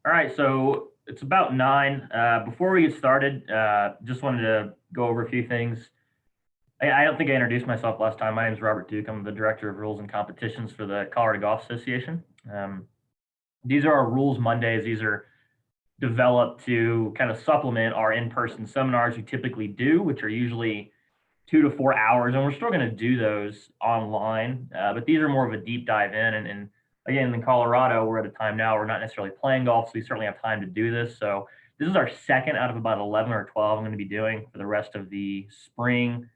All right, so it's about 9. Before we get started, just wanted to go over a few things. I don't think I introduced myself last time. My name is Robert Duke. I'm the Director of Rules and Competitions for the Colorado Golf Association. These are our Rules Mondays. These are developed to kind of supplement our in-person seminars we typically do, which are usually 2 to 4 hours, and we're still going to do those online. But these are more of a deep dive in, and again, in Colorado, we're at a time now we're not necessarily playing golf, so we certainly have time to do this. So this is our second out of about 11 or 12 I'm going to be doing for the rest of the spring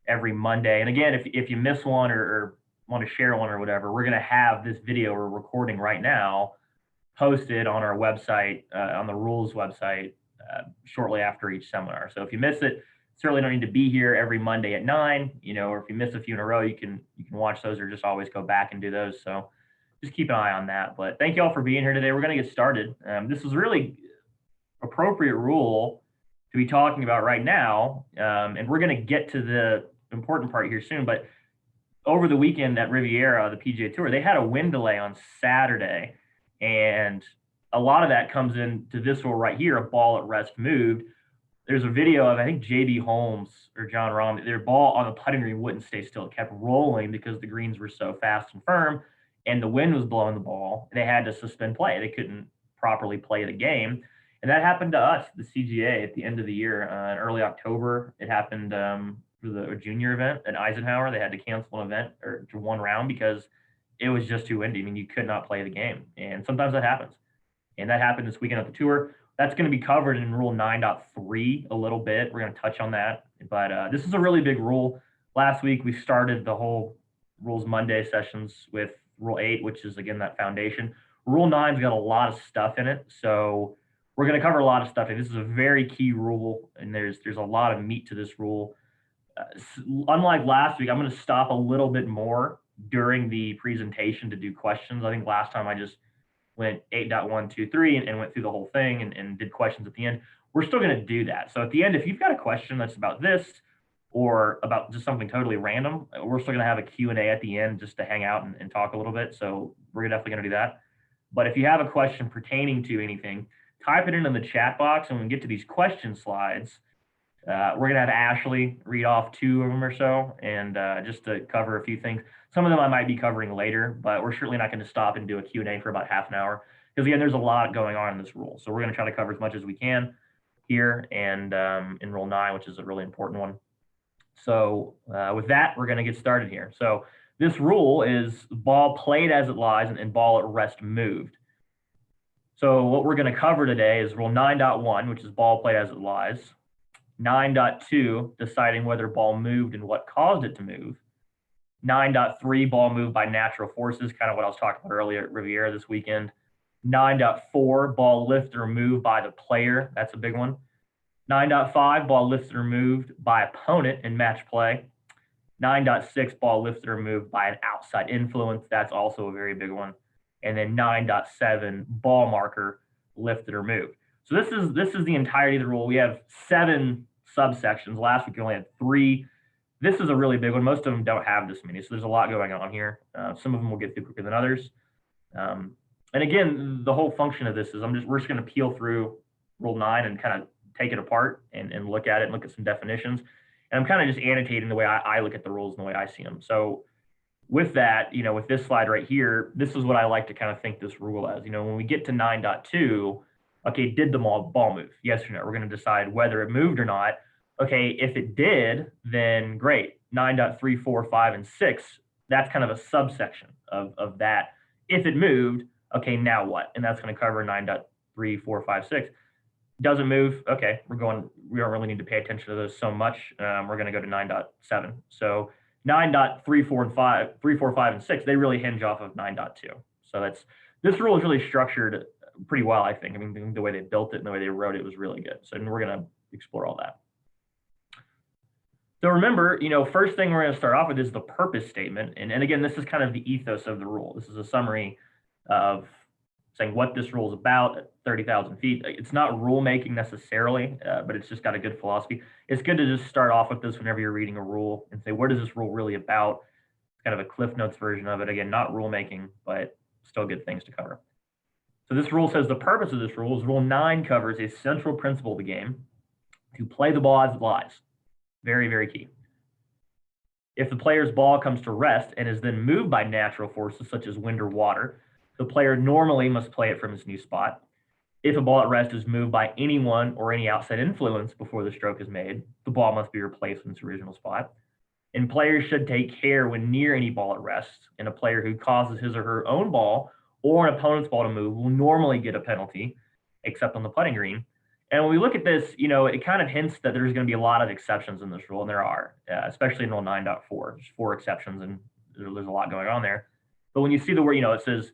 every Monday. And again, if you miss one or want to share one or whatever, we're going to have this video we're recording right now posted on our website, on the rules website, shortly after each seminar. So if you miss it, certainly don't need to be here every Monday at 9, or if you miss a few in a row, you can watch those or just always go back and do those. So just keep an eye on that. But thank you all for being here today. We're going to get started. This is really appropriate rule to be talking about right now. And we're going to get to the important part here soon. But over the weekend at Riviera, the PGA Tour, they had a wind delay on Saturday. And a lot of that comes into this rule right here, a ball at rest moved. There's a video of, I think, J.B. Holmes or John Rahm, their ball on the putting green wouldn't stay still. It kept rolling because the greens were so fast and firm, and the wind was blowing the ball. They had to suspend play. They couldn't properly play the game. And that happened to us, the CGA, at the end of the year, in early October. It happened for the junior event at Eisenhower. They had to cancel an event or to one round because it was just too windy. I mean, you could not play the game. And sometimes that happens. And that happened this weekend at the tour. That's going to be covered in Rule 9.3 a little bit. We're going to touch on that. But this is a really big rule. Last week, we started the whole Rules Monday sessions with Rule 8, which is, again, that foundation. Rule 9's got a lot of stuff in it. So we're going to cover a lot of stuff. And this is a very key rule, and there's a lot of meat to this rule. Unlike last week, I'm going to stop a little bit more during the presentation to do questions. I think last time I just went 8.1, 2, 3 and went through the whole thing and did questions at the end. We're still going to do that. So at the end, if you've got a question that's about this or about just something totally random, we're still going to have a Q&A at the end just to hang out and talk a little bit. So we're definitely going to do that. But if you have a question pertaining to anything, type it in the chat box. And when we get to these question slides, we're going to have Ashley read off 2 of them or so, and just to cover a few things. Some of them I might be covering later, but we're certainly not going to stop and do a Q&A for about half an hour because, again, there's a lot going on in this rule. So we're going to try to cover as much as we can here and in Rule 9, which is a really important one. So with that, we're going to get started here. So this rule is ball played as it lies and ball at rest moved. So what we're going to cover today is Rule 9.1, which is ball played as it lies. 9.2, deciding whether ball moved and what caused it to move. 9.3, ball moved by natural forces, kind of what I was talking about earlier at Riviera this weekend. 9.4, ball lifted or moved by the player. That's a big one. 9.5, ball lifted or moved by opponent in match play. 9.6, ball lifted or moved by an outside influence. That's also a very big one. And then 9.7, ball marker lifted or moved. So this is the entirety of the rule. We have 7 subsections. Last week we only had 3. This is a really big one. Most of them don't have this many, so there's a lot going on here. Some of them will get through quicker than others. And again, the whole function of this is we're just going to peel through Rule 9 and kind of take it apart and look at it and look at some definitions. And I'm kind of just annotating the way I look at the rules and the way I see them. So with that, with this slide right here, this is what I like to kind of think this rule as. When we get to 9.2, okay, did the ball move? Yes or no? We're going to decide whether it moved or not. Okay, if it did, then great. 9.3, 4, 5, and 6, that's kind of a subsection of that. If it moved, okay, now what? And that's going to cover 9.3, 4, 5, 6. Doesn't move, okay, we don't really need to pay attention to those so much. We're going to go to 9.7. So 9.3, 4, and 5, 3, 4, 5, and 6, they really hinge off of 9.2. So this rule is really structured pretty well, I think. I mean, the way they built it and the way they wrote it was really good. So we're going to explore all that. So remember, first thing we're going to start off with is the purpose statement. And again, this is kind of the ethos of the rule. This is a summary of saying what this rule is about at 30,000 feet. It's not rulemaking necessarily, but it's just got a good philosophy. It's good to just start off with this whenever you're reading a rule and say, what is this rule really about? It's kind of a Cliff Notes version of it. Again, not rulemaking, but still good things to cover. So this rule says the purpose of this rule is Rule 9 covers a central principle of the game to play the ball as it lies. Very, very key. If the player's ball comes to rest and is then moved by natural forces such as wind or water, the player normally must play it from its new spot. If a ball at rest is moved by anyone or any outside influence before the stroke is made, the ball must be replaced in its original spot. And players should take care when near any ball at rest. And a player who causes his or her own ball or an opponent's ball to move will normally get a penalty, except on the putting green. And when we look at this, it kind of hints that there's going to be a lot of exceptions in this rule, and there are, especially in Rule 9.4. There's 4 exceptions, and there's a lot going on there. But when you see the word, it says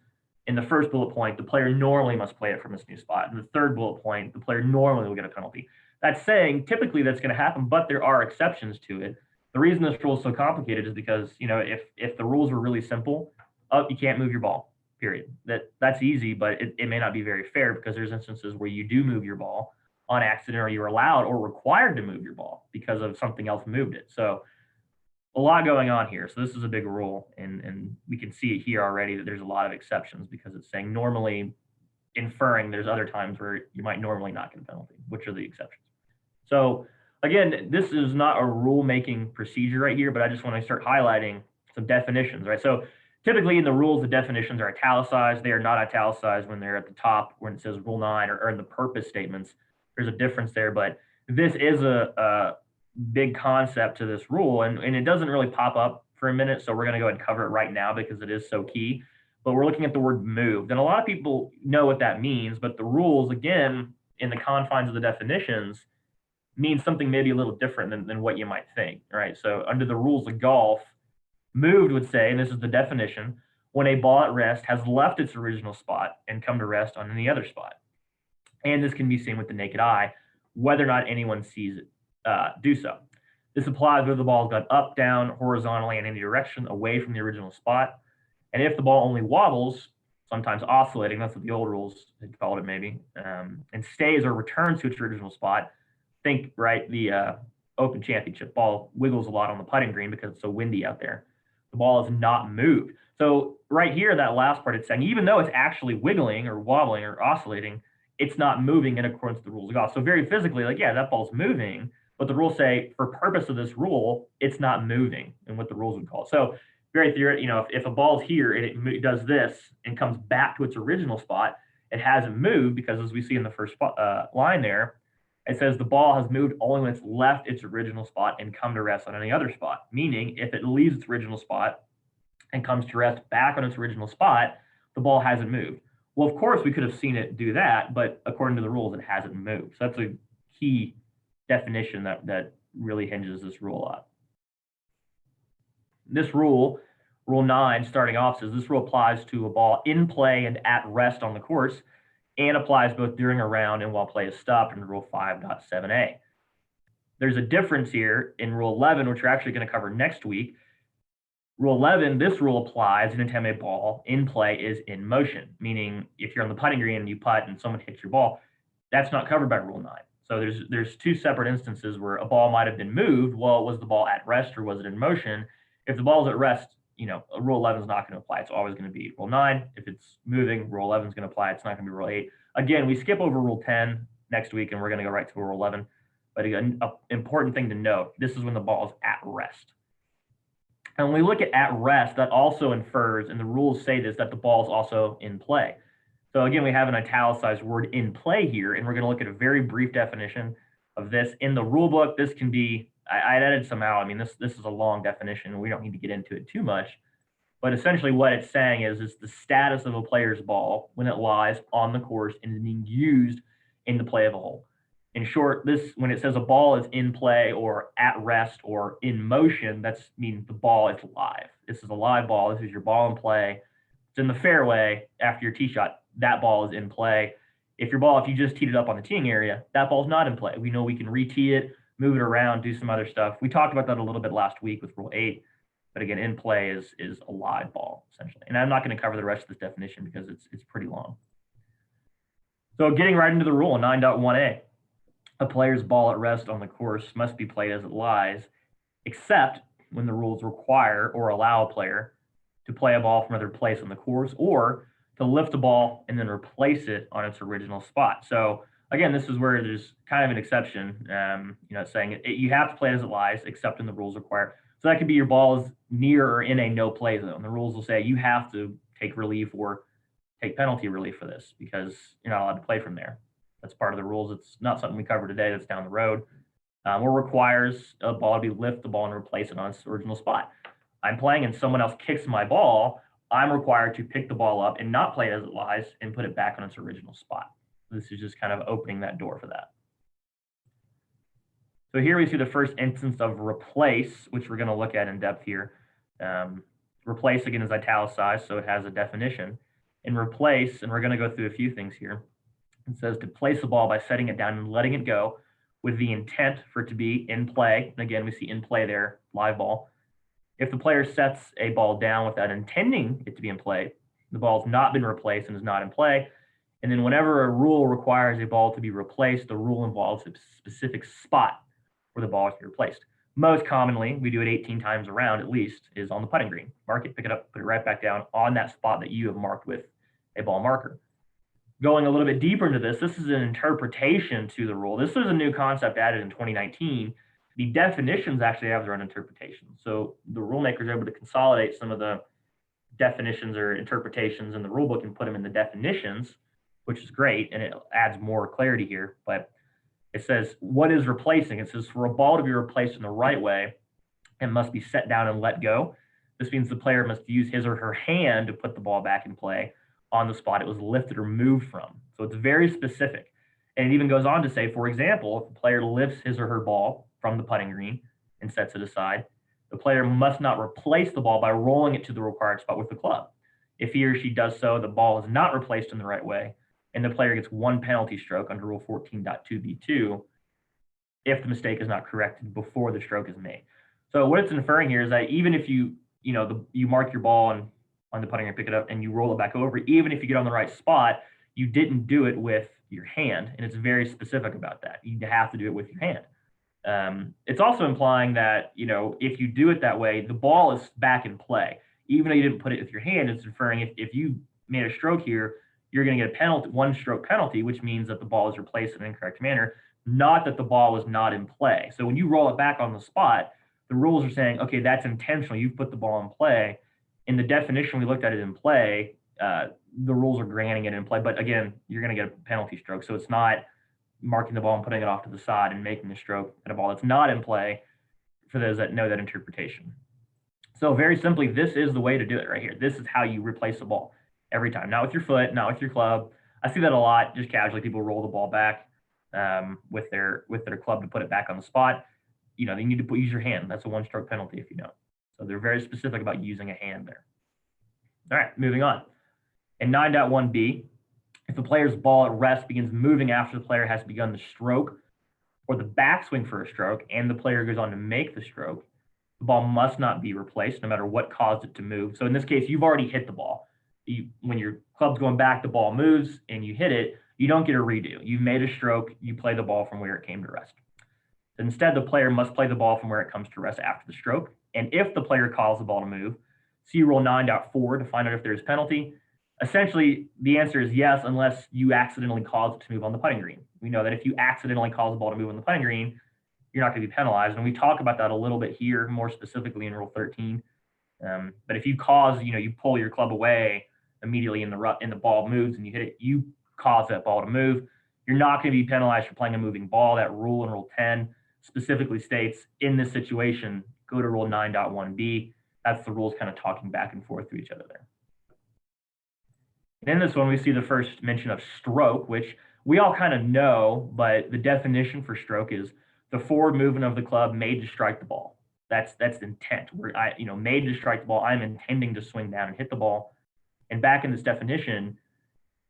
in the first bullet point, the player normally must play it from its new spot. In the third bullet point, the player normally will get a penalty. That's saying typically that's going to happen, but there are exceptions to it. The reason this rule is so complicated is because, if the rules were really simple, you can't move your ball, period. That's easy, but it may not be very fair because there's instances where you do move your ball on accident, or you're allowed or required to move your ball because of something else moved it. So a lot going on here. So this is a big rule, and we can see it here already that there's a lot of exceptions because it's saying normally, inferring there's other times where you might normally not get a penalty, which are the exceptions. So again, this is not a rule-making procedure right here, but I just want to start highlighting some definitions, right? So typically in the rules, the definitions are italicized. They are not italicized when they're at the top, when it says Rule 9 or in the purpose statements. There's a difference there, but this is a big concept to this rule, and it doesn't really pop up for a minute, so we're going to go ahead and cover it right now because it is so key. But we're looking at the word moved, and a lot of people know what that means, but the rules, again, in the confines of the definitions, mean something maybe a little different than what you might think, right? So under the rules of golf, moved would say, and this is the definition, when a ball at rest has left its original spot and come to rest on any other spot. And this can be seen with the naked eye, whether or not anyone sees it do so. This applies whether the ball has gone up, down, horizontally, in any direction away from the original spot. And if the ball only wobbles, sometimes oscillating, that's what the old rules had called it maybe, and stays or returns to its original spot, think, right, the Open Championship ball wiggles a lot on the putting green because it's so windy out there. The ball is not moved. So right here, that last part, it's saying even though it's actually wiggling or wobbling or oscillating, it's not moving in accordance with the rules of golf. So very physically, that ball's moving, but the rules say for purpose of this rule, it's not moving in what the rules would call it. So very theoretical, if a ball's here and it does this and comes back to its original spot, it hasn't moved because, as we see in the first line there, it says the ball has moved only when it's left its original spot and come to rest on any other spot. Meaning, if it leaves its original spot and comes to rest back on its original spot, the ball hasn't moved. Well, of course, we could have seen it do that, but according to the rules, it hasn't moved. So that's a key definition that really hinges this rule up. This rule, Rule 9, starting off, says this rule applies to a ball in play and at rest on the course, and applies both during a round and while play is stopped in Rule 5.7a. There's a difference here in Rule 11, which we're actually going to cover next week. Rule 11, this rule applies anytime a ball in play is in motion, meaning if you're on the putting green and you putt and someone hits your ball, that's not covered by Rule 9. So there's 2 separate instances where a ball might have been moved. Well, was the ball at rest or was it in motion? If the ball's at rest, Rule 11 is not going to apply. It's always going to be Rule 9. If it's moving, Rule 11 is going to apply. It's not going to be Rule 8. Again, we skip over Rule 10 next week, and we're going to go right to Rule 11. But again, an important thing to note, this is when the ball is at rest. And when we look at rest, that also infers, and the rules say this, that the ball is also in play. So again, we have an italicized word in play here, and we're going to look at a very brief definition of this. In the rule book, this can be, I edited some out. I mean, this is a long definition, and we don't need to get into it too much. But essentially what it's saying is the status of a player's ball when it lies on the course and is being used in the play of a hole. In short, when it says a ball is in play or at rest or in motion, that means the ball is live. This is a live ball. This is your ball in play. It's in the fairway after your tee shot. That ball is in play. If you just teed it up on the teeing area, that ball's not in play. We know we can re-tee it, move it around, do some other stuff. We talked about that a little bit last week with Rule 8. But again, in play is a live ball, essentially. And I'm not going to cover the rest of this definition because it's pretty long. So getting right into the rule, 9.1a. A player's ball at rest on the course must be played as it lies, except when the rules require or allow a player to play a ball from another place on the course or to lift the ball and then replace it on its original spot. So again, this is where there's kind of an exception. It's saying you have to play it as it lies, except in the rules require. So that could be your ball is near or in a no play zone. The rules will say you have to take relief or take penalty relief for this because you're not allowed to play from there. That's part of the rules. It's not something we cover today. That's down the road. Or requires a ball to be lift the ball and replace it on its original spot. I'm playing and someone else kicks my ball. I'm required to pick the ball up and not play it as it lies and put it back on its original spot. This is just kind of opening that door for that. So here we see the first instance of replace, which we're going to look at in depth here. Replace, again, is italicized, so it has a definition. And replace, and we're going to go through a few things here. It says to place the ball by setting it down and letting it go with the intent for it to be in play. And again, we see in play there, live ball. If the player sets a ball down without intending it to be in play, the ball has not been replaced and is not in play. And then whenever a rule requires a ball to be replaced, the rule involves a specific spot where the ball is to be replaced. Most commonly, we do it 18 times around at least, is on the putting green. Mark it, pick it up, put it right back down on that spot that you have marked with a ball marker. Going a little bit deeper into this is an interpretation to the rule. This is a new concept added in 2019. The definitions actually have their own interpretation. So the rule makers are able to consolidate some of the definitions or interpretations in the rule book and put them in the definitions, which is great, and it adds more clarity here. But it says, what is replacing? It says for a ball to be replaced in the right way, it must be set down and let go. This means the player must use his or her hand to put the ball back in play on the spot it was lifted or moved from. So it's very specific. And it even goes on to say, for example, if the player lifts his or her ball from the putting green and sets it aside, the player must not replace the ball by rolling it to the required spot with the club. If he or she does so, the ball is not replaced in the right way, and the player gets one penalty stroke under Rule 14.2b2 if the mistake is not corrected before the stroke is made. So what it's inferring here is that even if you mark your ball on the putting green, pick it up, and you roll it back over, even if you get on the right spot, you didn't do it with your hand, and it's very specific about that. You have to do it with your hand. It's also implying that, if you do it that way, the ball is back in play. Even though you didn't put it with your hand, it's inferring if you made a stroke here, you're going to get a penalty, one stroke penalty, which means that the ball is replaced in an incorrect manner, not that the ball was not in play. So when you roll it back on the spot, the rules are saying, okay, that's intentional. You've put the ball in play. In the definition, we looked at it in play. The rules are granting it in play. But again, you're going to get a penalty stroke. So it's not marking the ball and putting it off to the side and making a stroke at a ball that's not in play for those that know that interpretation. So very simply, this is the way to do it right here. This is how you replace the ball every time. Not with your foot, not with your club. I see that a lot, just casually. People roll the ball back with their club to put it back on the spot. They need to use your hand. That's a one-stroke penalty if you don't. So they're very specific about using a hand there. All right, moving on. In 9.1b, if the player's ball at rest begins moving after the player has begun the stroke or the backswing for a stroke and the player goes on to make the stroke, the ball must not be replaced no matter what caused it to move. So in this case, you've already hit the ball. When your club's going back, the ball moves and you hit it, you don't get a redo. You've made a stroke, you play the ball from where it came to rest. Instead, the player must play the ball from where it comes to rest after the stroke. And if the player calls the ball to move, see Rule 9.4 to find out if there's penalty. Essentially, the answer is yes, unless you accidentally cause it to move on the putting green. We know that if you accidentally cause the ball to move on the putting green, you're not going to be penalized. And we talk about that a little bit here, more specifically in Rule 13. But if you cause, you pull your club away immediately and the ball moves and you hit it, you cause that ball to move. You're not going to be penalized for playing a moving ball. That rule in Rule 10 specifically states in this situation, go to Rule 9.1b. That's the rules kind of talking back and forth to each other there. And in this one, we see the first mention of stroke, which we all kind of know, but the definition for stroke is the forward movement of the club made to strike the ball. That's the intent. Made to strike the ball. I'm intending to swing down and hit the ball. And back in this definition,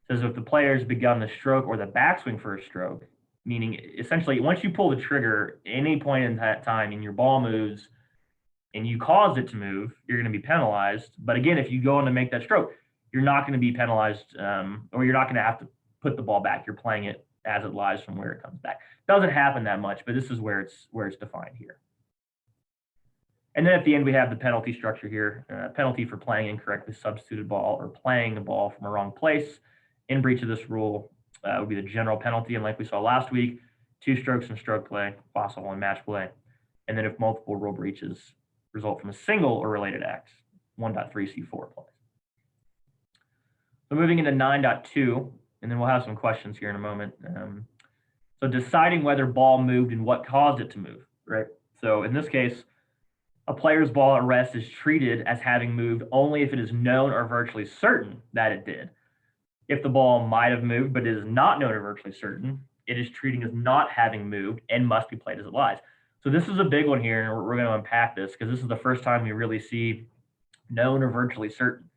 it says if the player's begun the stroke or the backswing for a stroke, meaning essentially once you pull the trigger, any point in that time and your ball moves and you caused it to move, you're going to be penalized. But again, if you go in to make that stroke, you're not going to be penalized or you're not going to have to put the ball back. You're playing it as it lies from where it comes back. Doesn't happen that much, but this is where it's defined here. And then at the end, we have the penalty structure here. Penalty for playing incorrectly substituted ball or playing the ball from a wrong place. In breach of this rule would be the general penalty. And like we saw last week, 2 strokes in stroke play, possible in match play. And then if multiple rule breaches result from a single or related act, 1.3C4 applies. So moving into 9.2, and then we'll have some questions here in a moment. So deciding whether ball moved and what caused it to move, right? So in this case, a player's ball at rest is treated as having moved only if it is known or virtually certain that it did. If the ball might have moved, but it is not known or virtually certain, it is treating as not having moved and must be played as it lies. So this is a big one here, and we're going to unpack this because this is the first time we really see known or virtually certain.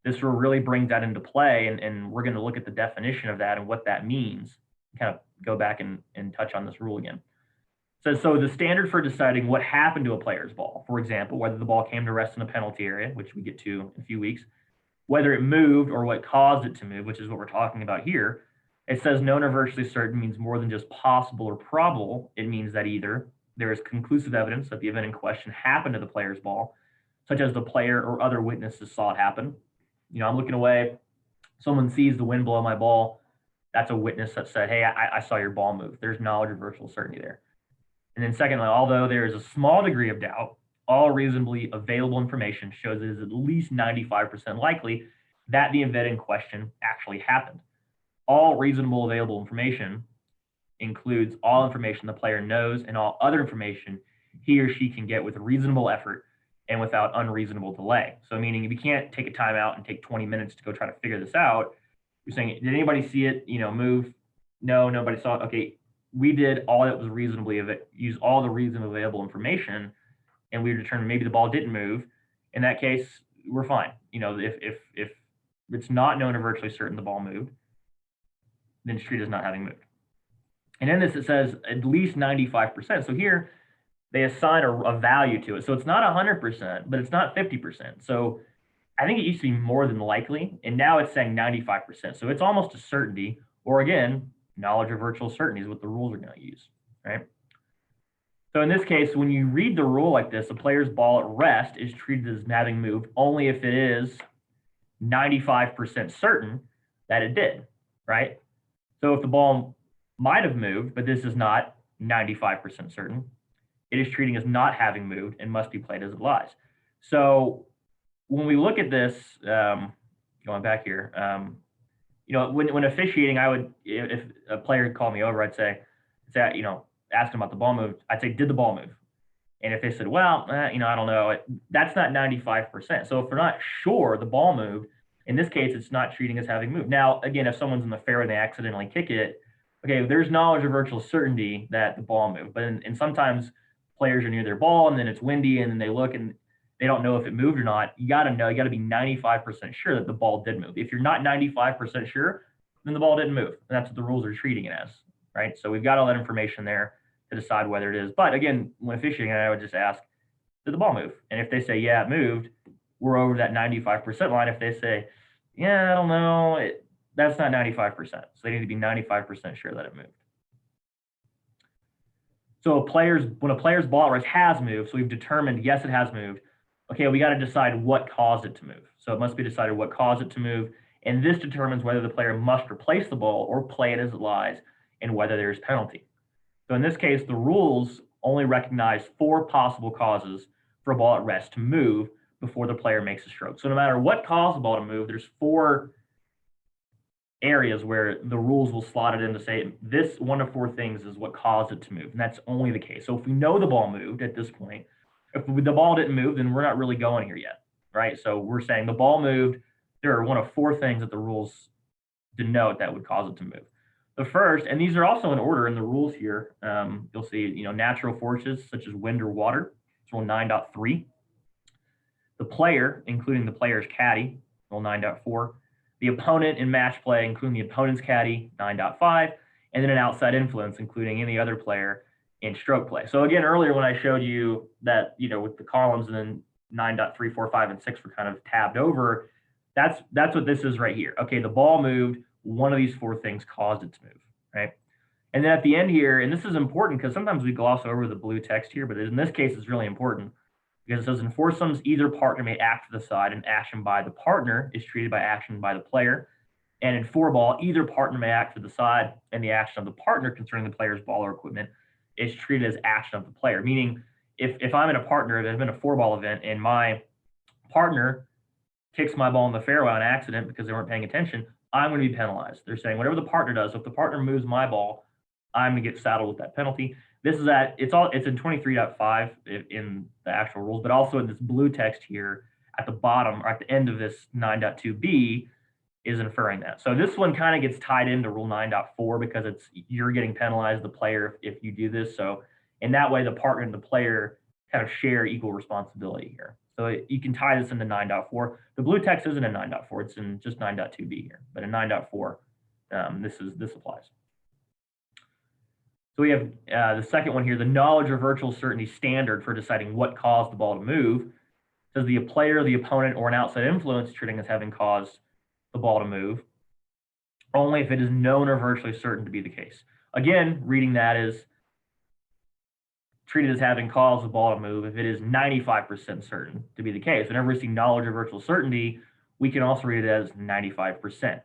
This really brings that into play, and we're going to look at the definition of that and what that means. Kind of go back and touch on this rule again. So the standard for deciding what happened to a player's ball, for example, whether the ball came to rest in a penalty area, which we get to in a few weeks, whether it moved or what caused it to move, which is what we're talking about here, it says known or virtually certain means more than just possible or probable. It means that either there is conclusive evidence that the event in question happened to the player's ball, such as the player or other witnesses saw it happen. You know, I'm looking away, someone sees the wind blow my ball. That's a witness that said, hey, I saw your ball move. There's knowledge or virtual certainty there. And then secondly, although there is a small degree of doubt, all reasonably available information shows it is at least 95% likely that the event in question actually happened. All reasonable available information includes all information the player knows and all other information he or she can get with reasonable effort and without unreasonable delay. So meaning if you can't take a timeout and take 20 minutes to go try to figure this out, you're saying, did anybody see it, move? No, nobody saw it. Okay, we did all that was reasonably use all the reasonably available information, and we determined maybe the ball didn't move. In that case, we're fine. If it's not known or virtually certain the ball moved, then it's treated as not having moved. And in this, it says at least 95%. So here they assign a value to it. So it's not 100%, but it's not 50%. So I think it used to be more than likely, and now it's saying 95%. So it's almost a certainty, or again, knowledge or virtual certainty is what the rules are going to use, right? So in this case, when you read the rule like this, a player's ball at rest is treated as having moved only if it is 95% certain that it did, right? So if the ball might have moved, but this is not 95% certain, it is treating as not having moved and must be played as it lies. So when we look at this, going back here, when officiating, I would, if a player had called me over, I'd say, ask them about the ball move. I'd say, did the ball move? And if they said, well, I don't know, that's not 95%. So if they're not sure the ball moved, in this case, it's not treating as having moved. Now, again, if someone's in the fairway and they accidentally kick it, okay, there's knowledge or virtual certainty that the ball moved. But and sometimes players are near their ball and then it's windy and then they look and they don't know if it moved or not. You got to be 95% sure that the ball did move. If you're not 95% sure, then the ball didn't move. And that's what the rules are treating it as, right? So we've got all that information there to decide whether it is. But again, when officiating, I would just ask, did the ball move? And if they say, yeah, it moved, we're over that 95% line. If they say, yeah, I don't know, that's not 95%. So they need to be 95% sure that it moved. So when a player's ball at rest has moved, so we've determined, yes, it has moved. Okay, we got to decide what caused it to move. So it must be decided what caused it to move. And this determines whether the player must replace the ball or play it as it lies and whether there's penalty. So in this case, the rules only recognize 4 possible causes for a ball at rest to move before the player makes a stroke. So no matter what caused the ball to move, there's 4 areas where the rules will slot it in to say this one of 4 things is what caused it to move. And that's only the case. So if we know the ball moved at this point, if the ball didn't move, then we're not really going here yet, right? So we're saying the ball moved. There are one of 4 things that the rules denote that would cause it to move. The first, and these are also in order in the rules here, you'll see, natural forces such as wind or water, it's rule 9.3. The player, including the player's caddy, rule 9.4. The opponent in match play, including the opponent's caddy, 9.5. And then an outside influence, including any other player in stroke play. So again, earlier when I showed you that, with the columns and then 9.3, 4, 5, and 6 were kind of tabbed over, that's what this is right here. Okay, the ball moved. One of these 4 things caused it to move, right? And then at the end here, and this is important because sometimes we gloss over the blue text here, but in this case, it's really important. because it says in foursomes, either partner may act to the side, and action by the partner is treated by action by the player. And in four ball, either partner may act to the side, and the action of the partner concerning the player's ball or equipment is treated as action of the player. Meaning, if I'm in a partner, if I'm in a four ball event, and my partner kicks my ball in the fairway on accident because they weren't paying attention, I'm going to be penalized. They're saying whatever the partner does, if the partner moves my ball, I'm going to get saddled with that penalty. This is it's in 23.5 in the actual rules, but also in this blue text here at the bottom or at the end of this 9.2b is inferring that. So this one kind of gets tied into rule 9.4 because you're getting penalized, the player, if you do this. So in that way, the partner and the player kind of share equal responsibility here. So you can tie this into 9.4. The blue text isn't in 9.4, it's in just 9.2b here. But in 9.4, this applies. So we have the second one here, the knowledge or virtual certainty standard for deciding what caused the ball to move. It says the player, the opponent, or an outside influence treating as having caused the ball to move, only if it is known or virtually certain to be the case. Again, reading that is treated as having caused the ball to move if it is 95% certain to be the case. Whenever we see knowledge or virtual certainty, we can also read it as 95%.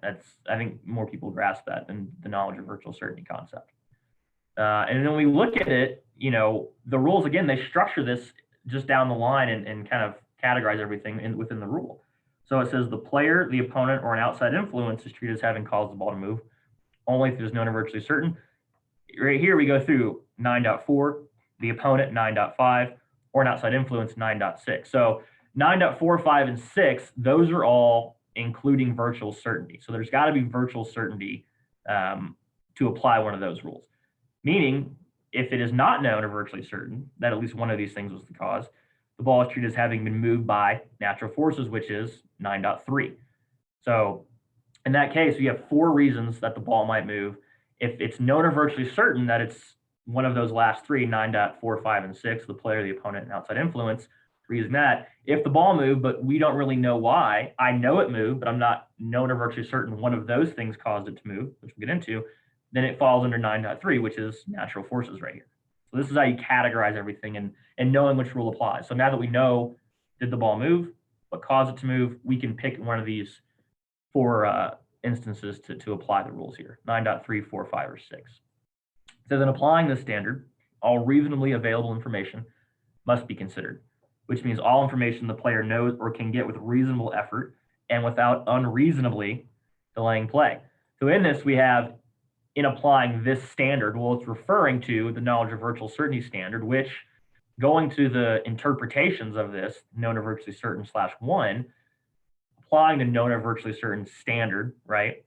I think more people grasp that than the knowledge or virtual certainty concept. And then we look at it, the rules, again, they structure this just down the line and kind of categorize everything within the rule. So it says the player, the opponent, or an outside influence is treated as having caused the ball to move, only if it is known or virtually certain. Right here, we go through 9.4, the opponent 9.5, or an outside influence 9.6. So 9.4, 5, and 6, those are all including virtual certainty. So there's got to be virtual certainty to apply one of those rules. Meaning, if it is not known or virtually certain that at least one of these things was the cause, the ball is treated as having been moved by natural forces, which is 9.3. So in that case, we have 4 reasons that the ball might move. If it's known or virtually certain that it's one of those last 3, 9.4, 5, and 6, the player, the opponent, and outside influence, reason that if the ball moved, but we don't really know why, I know it moved, but I'm not known or virtually certain one of those things caused it to move, which we'll get into, then it falls under 9.3, which is natural forces right here. So this is how you categorize everything and knowing which rule applies. So now that we know, did the ball move, what caused it to move, we can pick one of these 4 instances to apply the rules here, 9.3, 4, 5, or 6. It says in applying this standard, all reasonably available information must be considered, which means all information the player knows or can get with reasonable effort and without unreasonably delaying play. So in this, we have, in applying this standard, well, it's referring to the knowledge of virtual certainty standard, which, going to the interpretations of this, known or virtually certain /1, applying the known or virtually certain standard, right?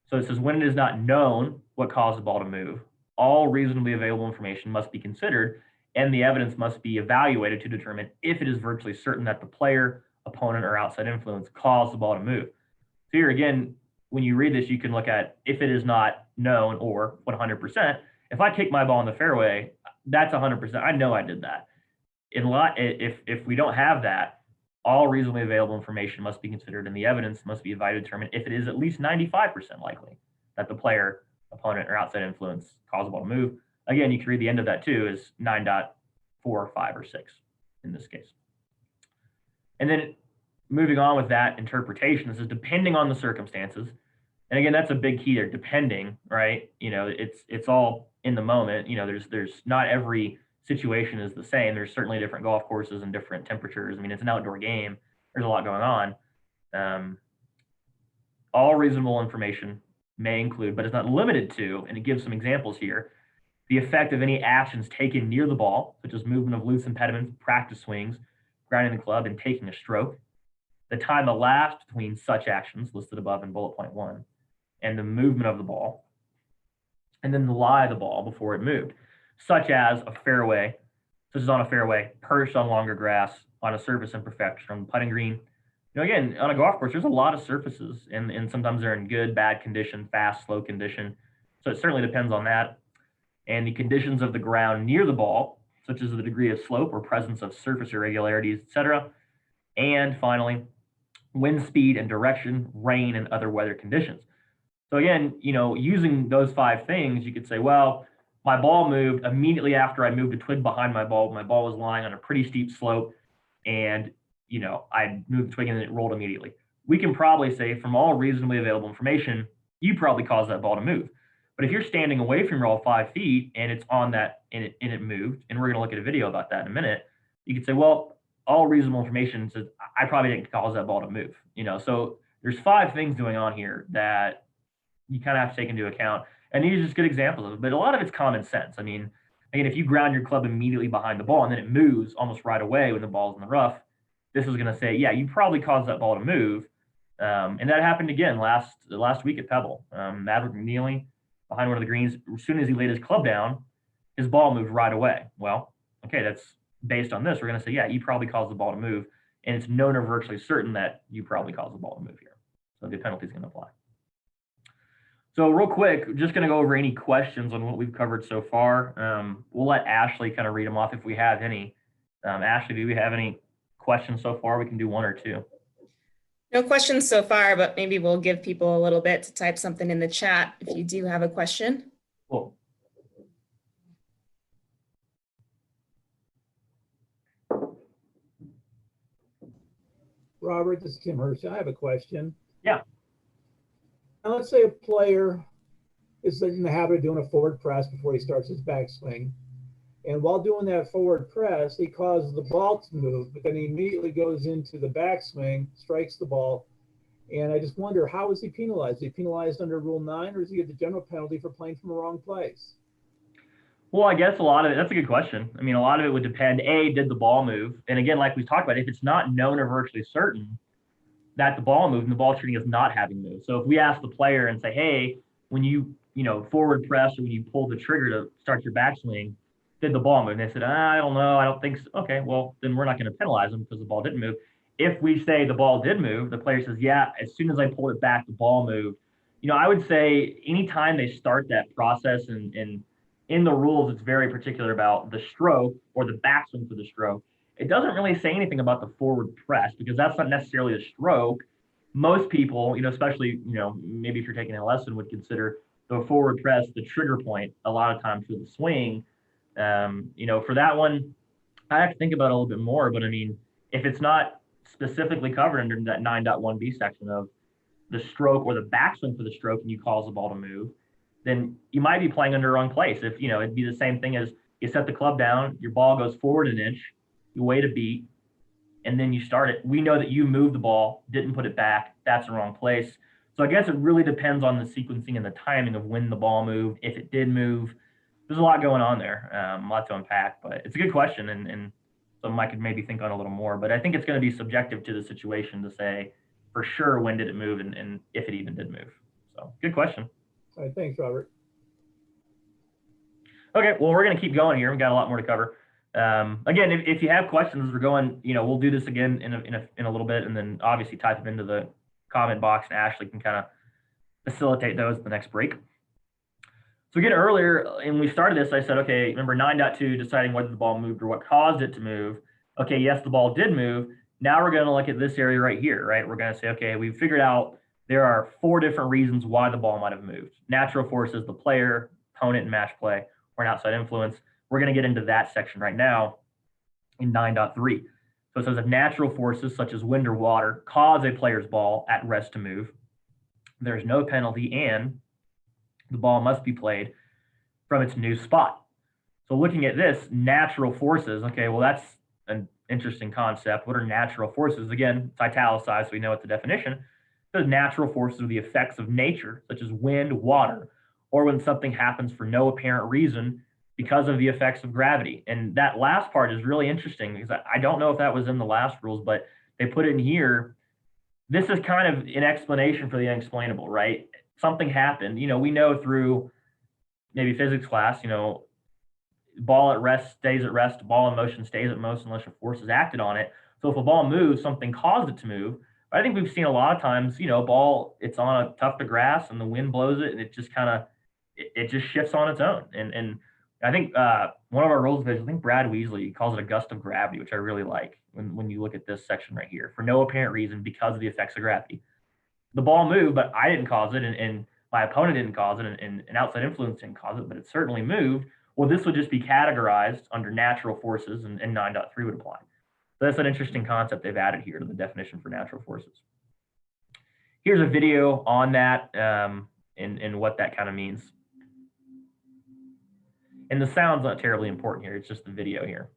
So it says when it is not known what caused the ball to move, all reasonably available information must be considered, and the evidence must be evaluated to determine if it is virtually certain that the player, opponent, or outside influence caused the ball to move. So here again, when you read this, you can look at if it is not known or 100%. If I kick my ball in the fairway, that's 100%. I know I did that. If we don't have that, all reasonably available information must be considered, and the evidence must be evaluated to determine if it is at least 95% likely that the player, opponent, or outside influence caused the ball to move. Again, you can read the end of that too as 9.4, 5, or 6 in this case. And then moving on with that interpretation, this is depending on the circumstances. And again, that's a big key there, depending, right? It's all in the moment. There's not every situation is the same. There's certainly different golf courses and different temperatures. I mean, it's an outdoor game. There's a lot going on. All reasonable information may include, but it's not limited to, and it gives some examples here, the effect of any actions taken near the ball, such as movement of loose impediments, practice swings, grounding the club, and taking a stroke, the time elapsed between such actions listed above in bullet point 1, and the movement of the ball, and then the lie of the ball before it moved, such as on a fairway, perched on longer grass, on a surface imperfection, on the putting green. Again, on a golf course, there's a lot of surfaces, and sometimes they're in good, bad condition, fast, slow condition. So it certainly depends on that. And the conditions of the ground near the ball, such as the degree of slope or presence of surface irregularities, etc. And finally, wind speed and direction, rain, and other weather conditions. So again, using those 5 things, you could say, well, my ball moved immediately after I moved a twig behind my ball. My ball was lying on a pretty steep slope. and, I moved the twig and it rolled immediately. We can probably say from all reasonably available information, you probably caused that ball to move. But if you're standing away from your ball 5 feet and it's on that and it moved, and we're going to look at a video about that in a minute, you could say, well, all reasonable information says I probably didn't cause that ball to move. So there's 5 things going on here that you kind of have to take into account. And these are just good examples of it, but a lot of it's common sense. I mean, again, if you ground your club immediately behind the ball and then it moves almost right away when the ball's in the rough, this is going to say, yeah, you probably caused that ball to move. And that happened again last week at Pebble. Maverick McNeely behind one of the greens, as soon as he laid his club down, his ball moved right away. Well, okay, that's based on this. We're going to say, yeah, you probably caused the ball to move. And it's known or virtually certain that you probably caused the ball to move here. So the penalty is going to apply. So real quick, just going to go over any questions on what we've covered so far. We'll let Ashley kind of read them off if we have any. Ashley, do we have any questions so far? We can do 1 or 2. No questions so far, but maybe we'll give people a little bit to type something in the chat if you do have a question. Cool. Robert, this is Tim Hershey. I have a question. Yeah. Now, let's say a player is in the habit of doing a forward press before he starts his backswing. And while doing that forward press, he causes the ball to move, but then he immediately goes into the backswing, strikes the ball. And I just wonder, how is he penalized? Is he penalized under Rule 9, or does he get the general penalty for playing from a wrong place? Well, I guess a lot of it, that's a good question. I mean, a lot of it would depend, did the ball move? And again, like we talked about, if it's not known or virtually certain that the ball moved and the ball treating is not having moved. So if we ask the player and say, hey, when you, forward press or when you pull the trigger to start your backswing, did the ball move? And they said, I don't know. I don't think so. Okay, well, then we're not going to penalize them because the ball didn't move. If we say the ball did move, the player says, yeah, as soon as I pulled it back, the ball moved. I would say anytime they start that process and in the rules, it's very particular about the stroke or the backswing for the stroke. It doesn't really say anything about the forward press because that's not necessarily a stroke. Most people, especially, maybe if you're taking a lesson, would consider the forward press the trigger point a lot of times for the swing. For that one, I have to think about it a little bit more. But I mean, if it's not specifically covered under that 9.1b section of the stroke or the backswing for the stroke and you cause the ball to move, then you might be playing under the wrong place. If, it'd be the same thing as you set the club down, your ball goes forward an inch, you wait a beat, and then you start it. We know that you moved the ball, didn't put it back. That's the wrong place. So I guess it really depends on the sequencing and the timing of when the ball moved, if it did move. There's a lot going on there, a lot to unpack, but it's a good question, and something I could maybe think on a little more. But I think it's going to be subjective to the situation to say for sure when did it move and if it even did move. So good question. All right, thanks, Robert. Okay, well, we're going to keep going here. We've got a lot more to cover. Again, if you have questions, we're going, we'll do this again in a little bit, and then obviously type them into the comment box, and Ashley can kind of facilitate those at the next break. So again, earlier, and we started this, I said, okay, remember 9.2, deciding whether the ball moved or what caused it to move. Okay, yes, the ball did move. Now we're going to look at this area right here, right? We're going to say, okay, we've figured out there are 4 different reasons why the ball might have moved. Natural forces, the player, opponent, and match play, or an outside influence. We're going to get into that section right now in 9.3. So it says if natural forces such as wind or water cause a player's ball at rest to move, there's no penalty and the ball must be played from its new spot. So looking at this, natural forces, okay, well, that's an interesting concept. What are natural forces? Again, it's italicized, so we know what the definition. Those natural forces are the effects of nature, such as wind, water, or when something happens for no apparent reason because of the effects of gravity. And that last part is really interesting because I don't know if that was in the last rules, but they put it in here. This is kind of an explanation for the unexplainable, right? Something happened, we know through maybe physics class, ball at rest stays at rest, ball in motion stays at motion unless a force is acted on it. So if a ball moves, something caused it to move. But I think we've seen a lot of times, ball, it's on a tuft of grass and the wind blows it and it just kind of, it just shifts on its own. And I think one of our rules is, I think Brad Weasley calls it a gust of gravity, which I really like when you look at this section right here, for no apparent reason because of the effects of gravity. The ball moved, but I didn't cause it, and my opponent didn't cause it, and an outside influence didn't cause it, but it certainly moved. Well, this would just be categorized under natural forces, and 9.3 would apply. So that's an interesting concept they've added here to the definition for natural forces. Here's a video on that and what that kind of means. And the sound's not terribly important here. It's just the video here.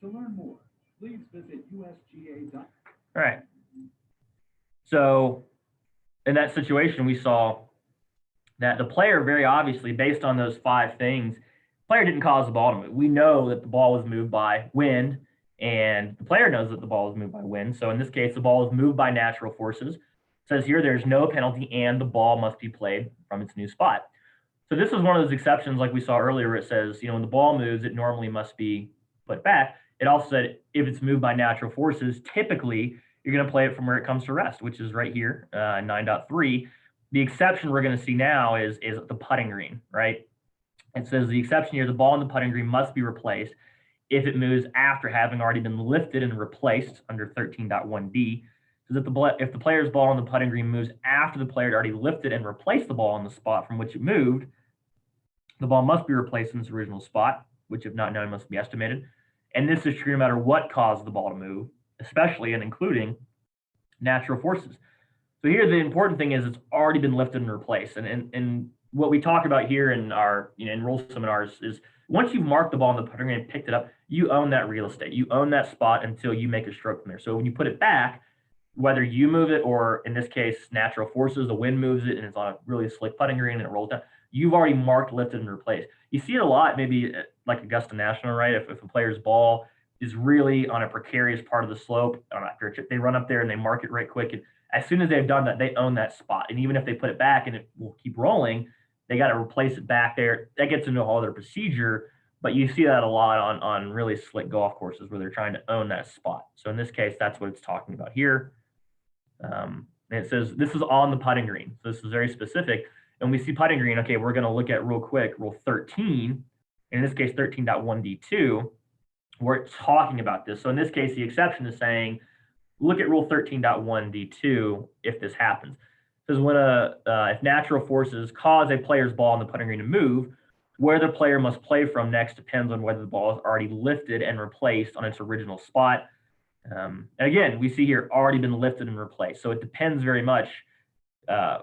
To learn more, please visit usga.com. All right. So in that situation, we saw that the player very obviously, based on those 5 things, the player didn't cause the ball to move. We know that the ball was moved by wind, and the player knows that the ball was moved by wind. So in this case, the ball was moved by natural forces. It says here there's no penalty and the ball must be played from its new spot. So this is one of those exceptions like we saw earlier where it says, when the ball moves, it normally must be put back. It also said if it's moved by natural forces, typically you're going to play it from where it comes to rest, which is right here, 9.3. The exception we're going to see now is the putting green, right? It says the exception here, the ball in the putting green must be replaced if it moves after having already been lifted and replaced under 13.1d. So if the player's ball on the putting green moves after the player had already lifted and replaced the ball on the spot from which it moved, the ball must be replaced in its original spot, which if not known must be estimated. And this is true no matter what caused the ball to move, especially and including natural forces. So here the important thing is it's already been lifted and replaced. And what we talk about here in our in rule seminars is once you've marked the ball in the putting green and picked it up, you own that real estate. You own that spot until you make a stroke from there. So when you put it back, whether you move it or in this case natural forces, the wind moves it and it's on a really slick putting green and it rolls down, you've already marked, lifted, and replaced. You see it a lot, maybe like Augusta National, right? If a player's ball is really on a precarious part of the slope, they run up there and they mark it right quick. And as soon as they've done that, they own that spot. And even if they put it back and it will keep rolling, they got to replace it back there. That gets into a whole other procedure, but you see that a lot on really slick golf courses where they're trying to own that spot. So in this case, that's what it's talking about here. And it says this is on the putting green. So this is very specific. And we see putting green, okay, we're going to look at real quick, rule 13, in this case 13.1d2, where it's talking about this. So in this case, the exception is saying, look at rule 13.1d2 if this happens. It says when if natural forces cause a player's ball on the putting green to move, where the player must play from next depends on whether the ball is already lifted and replaced on its original spot. And again, we see here already been lifted and replaced. So it depends very much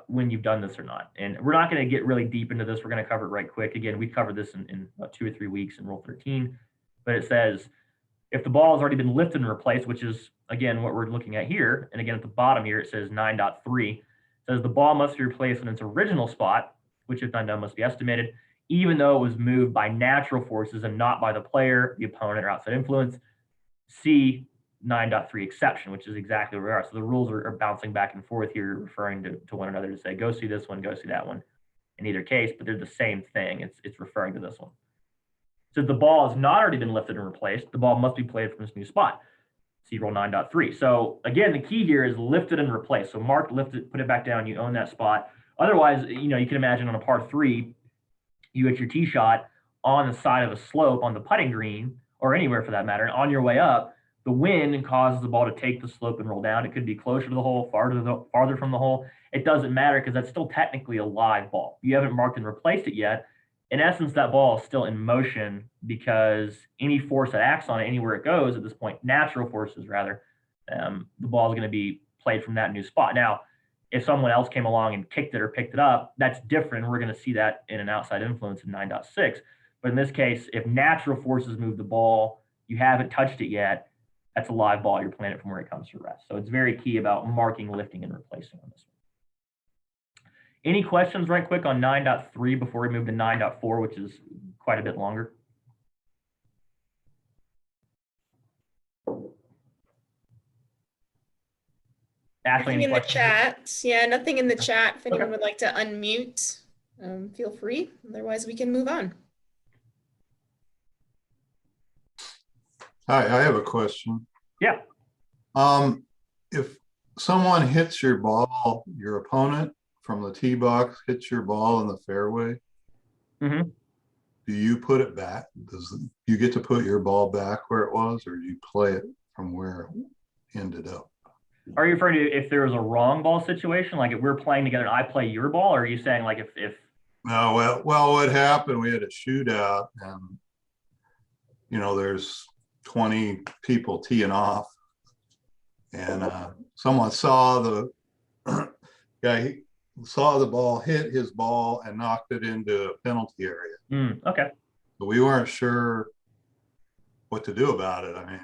when you've done this or not. And we're not going to get really deep into this. We're going to cover it right quick. Again, we covered this in about 2 or 3 weeks in rule 13, but it says if the ball has already been lifted and replaced, which is again what we're looking at here. And again, at the bottom here, it says 9.3, says the ball must be replaced in its original spot, which if not known must be estimated, even though it was moved by natural forces and not by the player, the opponent, or outside influence. See 9.3 exception, which is exactly where we are. So the rules are bouncing back and forth here, referring to one another to say, go see this one, go see that one in either case, but they're the same thing. It's referring to this one. So if the ball has not already been lifted and replaced, the ball must be played from its new spot. See rule 9.3. So again, the key here is lifted and replaced. So mark, lift it, put it back down, you own that spot. Otherwise, you can imagine on a par 3, you hit your tee shot on the side of a slope on the putting green, or anywhere for that matter, and on your way up, the wind causes the ball to take the slope and roll down. It could be closer to the hole, farther from the hole. It doesn't matter because that's still technically a live ball. You haven't marked and replaced it yet. In essence, that ball is still in motion because any force that acts on it, anywhere it goes at this point, natural forces rather, the ball is going to be played from that new spot. Now, if someone else came along and kicked it or picked it up, that's different. We're going to see that in an outside influence in 9.6. But in this case, if natural forces move the ball, you haven't touched it yet, that's a live ball. You're playing it from where it comes to rest. So it's very key about marking, lifting, and replacing on this one. Any questions right quick on 9.3 before we move to 9.4, which is quite a bit longer? Ashley, Nothing any in the questions? chat. Yeah, nothing in the chat. If anyone Okay. would like to unmute, feel free. Otherwise, we can move on. Hi, I have a question. Yeah. If someone hits your ball, your opponent from the tee box hits your ball in the fairway, Mm-hmm. do you put it back? Does you get to put your ball back where it was, or do you play it from where it ended up? Are you referring to if there was a wrong ball situation, like if we're playing together and I play your ball, or are you saying like if No, well, what happened? We had a shootout, and there's 20 people teeing off, and someone saw the guy saw the ball hit his ball and knocked it into a penalty area. Okay. But we weren't sure what to do about it. I mean,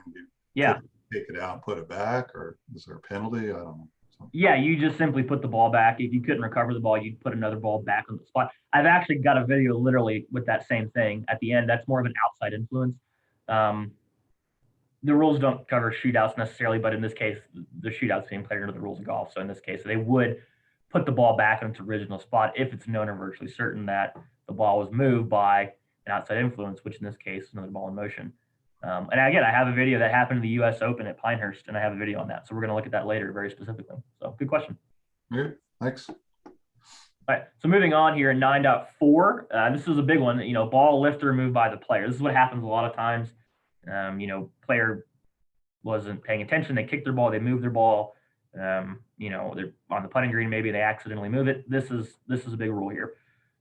Yeah. take it out and put it back, or is there a penalty? I don't know. Yeah, you just simply put the ball back. If you couldn't recover the ball, you'd put another ball back on the spot. I've actually got a video literally with that same thing at the end. That's more of an outside influence. The rules don't cover shootouts necessarily, but in this case, the shootout's being played under the rules of golf. So in this case, they would put the ball back in its original spot if it's known or virtually certain that the ball was moved by an outside influence, which in this case, another ball in motion. And again, I have a video that happened in the U.S. Open at Pinehurst, and I have a video on that. So we're going to look at that later very specifically. So good question. Okay, thanks. All right, so moving on here in 9.4, this is a big one. Ball lifter moved by the player. This is what happens a lot of times. Player wasn't paying attention. They kicked their ball. They moved their ball. They're on the putting green. Maybe they accidentally move it. This is a big rule here.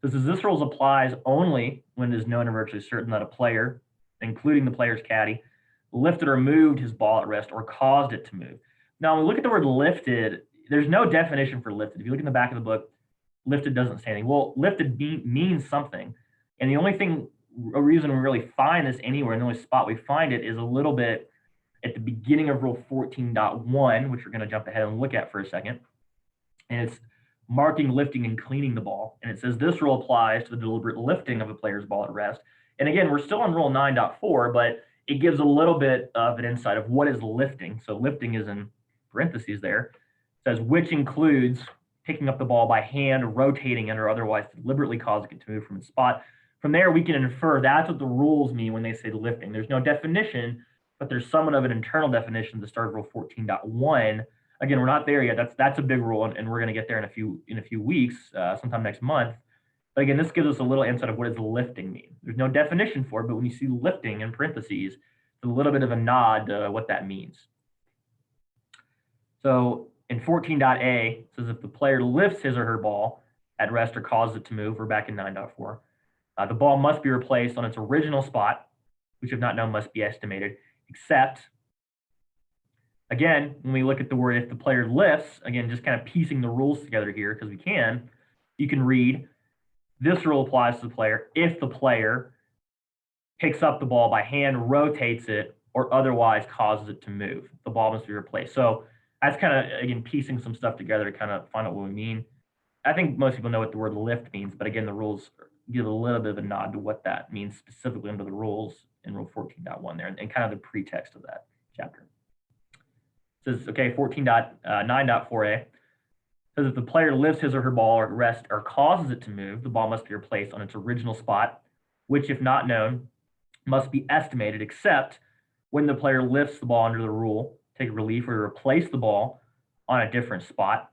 This rule applies only when it is known or virtually certain that a player, including the player's caddy, lifted or moved his ball at rest or caused it to move. Now, when we look at the word lifted, there's no definition for lifted. If you look in the back of the book, lifted doesn't say anything. Well, lifted means something. And the only reason we really find this anywhere, and the only spot we find it is a little bit at the beginning of Rule 14.1, which we're going to jump ahead and look at for a second. And it's marking, lifting, and cleaning the ball. And it says this rule applies to the deliberate lifting of a player's ball at rest. And again, we're still on Rule 9.4, but it gives a little bit of an insight of what is lifting. So lifting is in parentheses there. It says, which includes picking up the ball by hand, rotating it, or otherwise deliberately causing it to move from its spot. From there, we can infer that's what the rules mean when they say lifting. There's no definition, but there's somewhat of an internal definition at the start of Rule 14.1. Again, we're not there yet. That's a big rule, and we're going to get there in a few weeks, sometime next month. But again, this gives us a little insight of what does lifting mean. There's no definition for it, but when you see lifting in parentheses, it's a little bit of a nod to what that means. So in 14.a, it says if the player lifts his or her ball at rest or causes it to move, we're back in 9.4. The ball must be replaced on its original spot, which if not known must be estimated, except, again, when we look at the word if the player lifts, again, just kind of piecing the rules together here because we can, you can read, this rule applies to the player if the player picks up the ball by hand, rotates it, or otherwise causes it to move. The ball must be replaced. So that's kind of, again, piecing some stuff together to kind of find out what we mean. I think most people know what the word lift means, but again, the rules give a little bit of a nod to what that means specifically under the rules in Rule 14.1 there, and kind of the pretext of that chapter. It says, okay, 14.9.4a says if the player lifts his or her ball at rest or causes it to move, the ball must be replaced on its original spot, which, if not known, must be estimated, except when the player lifts the ball under the rule, take relief, or replace the ball on a different spot,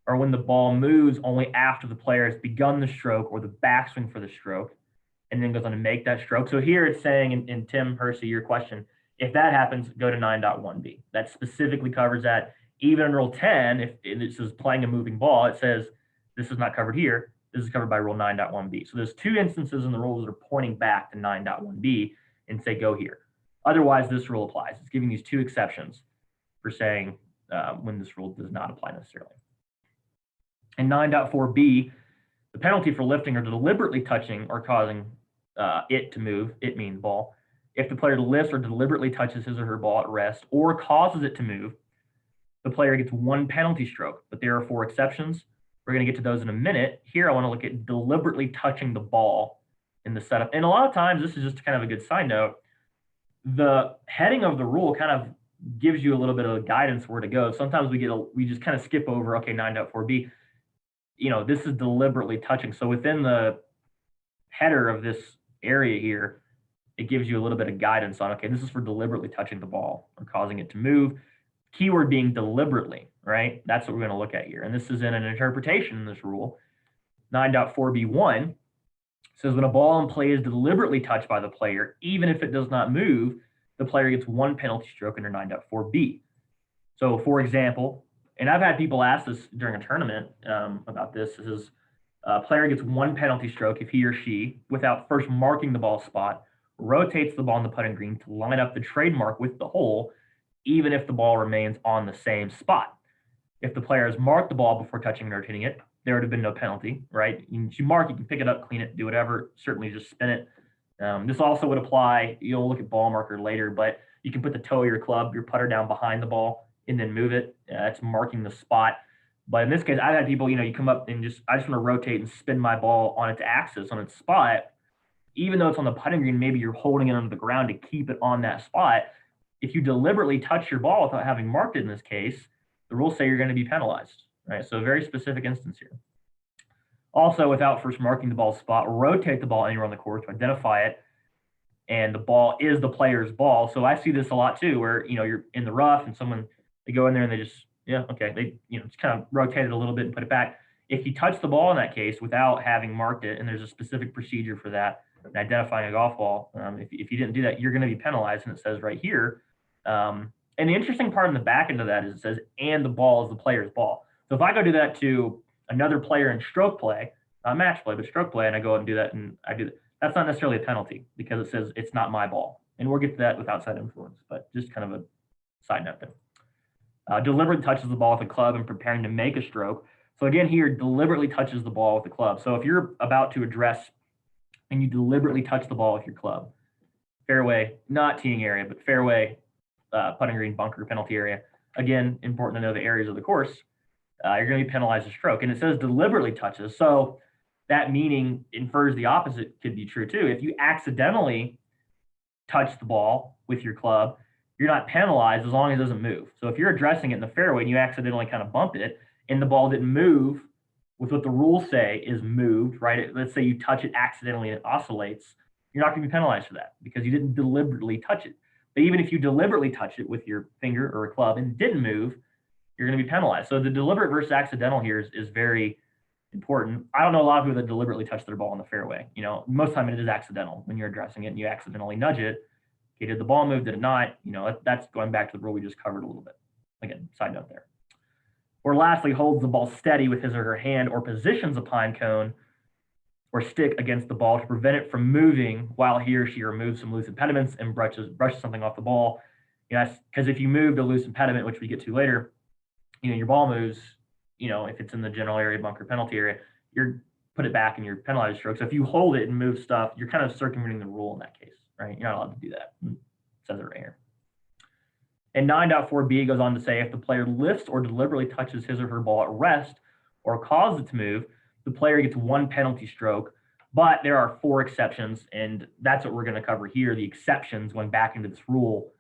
or when the ball moves only after the player has begun the stroke or the backswing for the stroke, and then goes on to make that stroke. So here it's saying, in Tim Hersey, your question, if that happens, go to 9.1b. That specifically covers that. Even in Rule 10, if it says playing a moving ball, it says this is not covered here. This is covered by Rule 9.1b. So there's two instances in the rules that are pointing back to 9.1b and say go here. Otherwise, this rule applies. It's giving these two exceptions for saying when this rule does not apply necessarily. In 9.4b, the penalty for lifting or deliberately touching or causing it to move, it means ball, if the player lifts or deliberately touches his or her ball at rest or causes it to move, the player gets one penalty stroke, but there are 4 exceptions. We're going to get to those in a minute. Here, I want to look at deliberately touching the ball in the setup. And a lot of times, this is just kind of a good side note. The heading of the rule kind of gives you a little bit of guidance where to go. Sometimes we just kind of skip over, okay, 9.4b, this is deliberately touching. So within the header of this area here, it gives you a little bit of guidance on, okay, this is for deliberately touching the ball or causing it to move. Keyword being deliberately, right? That's what we're going to look at here. And this is in an interpretation in this rule. 9.4b1 says when a ball in play is deliberately touched by the player, even if it does not move, the player gets 1 penalty stroke under 9.4b. So for example, and I've had people ask this during a tournament about this, is a player gets 1 penalty stroke if he or she, without first marking the ball spot, rotates the ball in the putting green to line up the trademark with the hole, even if the ball remains on the same spot. If the player has marked the ball before touching and rotating it, there would have been no penalty, right? You mark, you can pick it up, clean it, do whatever, certainly just spin it. This also would apply, you'll look at ball marker later, but you can put the toe of your club, your putter down behind the ball and then move it. That's marking the spot. But in this case, I've had people, you come up and I just want to rotate and spin my ball on its axis, on its spot. Even though it's on the putting green, maybe you're holding it under the ground to keep it on that spot. If you deliberately touch your ball without having marked it in this case, the rules say you're going to be penalized, right? So a very specific instance here. Also, without first marking the ball spot, rotate the ball anywhere on the court to identify it. And the ball is the player's ball. So I see this a lot too, where, you're in the rough and they go in there and they just, they, just kind of rotate it a little bit and put it back. If you touch the ball in that case without having marked it, and there's a specific procedure for that, and identifying a golf ball, if you didn't do that, you're going to be penalized. And it says right here. And the interesting part in the back end of that is it says, and the ball is the player's ball. So if I go do that to another player in stroke play, not match play, but stroke play, and I go out and do that, and I do that, that's not necessarily a penalty because it says it's not my ball. And we'll get to that with outside influence, but just kind of a side note there. Deliberately touches the ball with a club and preparing to make a stroke. So again, here, deliberately touches the ball with the club. So if you're about to address and you deliberately touch the ball with your club, fairway, not teeing area, but fairway, putting green, bunker, penalty area. Again, important to know the areas of the course. You're going to be penalized a stroke. And it says deliberately touches. So that meaning infers the opposite could be true too. If you accidentally touch the ball with your club, you're not penalized as long as it doesn't move. So if you're addressing it in the fairway and you accidentally kind of bump it and the ball didn't move with what the rules say is moved, right? Let's say you touch it accidentally and it oscillates, you're not going to be penalized for that because you didn't deliberately touch it. But even if you deliberately touch it with your finger or a club and didn't move, you're going to be penalized. So the deliberate versus accidental here is very important. I don't know a lot of people that deliberately touch their ball in the fairway. Most of the time it is accidental when you're addressing it and you accidentally nudge it. Okay, did the ball move? Did it not? That's going back to the rule we just covered a little bit. Again, side note there. Or lastly, holds the ball steady with his or her hand or positions a pine cone or stick against the ball to prevent it from moving while he or she removes some loose impediments and brushes something off the ball. Because if you move the loose impediment, which we get to later, your ball moves, if it's in the general area, bunker, penalty area, you're put it back and you're penalized stroke. So if you hold it and move stuff, you're kind of circumventing the rule in that case, right? You're not allowed to do that. It says it right here. And 9.4b goes on to say if the player lifts or deliberately touches his or her ball at rest or causes it to move, the player gets 1 penalty stroke. But there are 4 exceptions, and that's what we're going to cover here, the exceptions going back into this rule.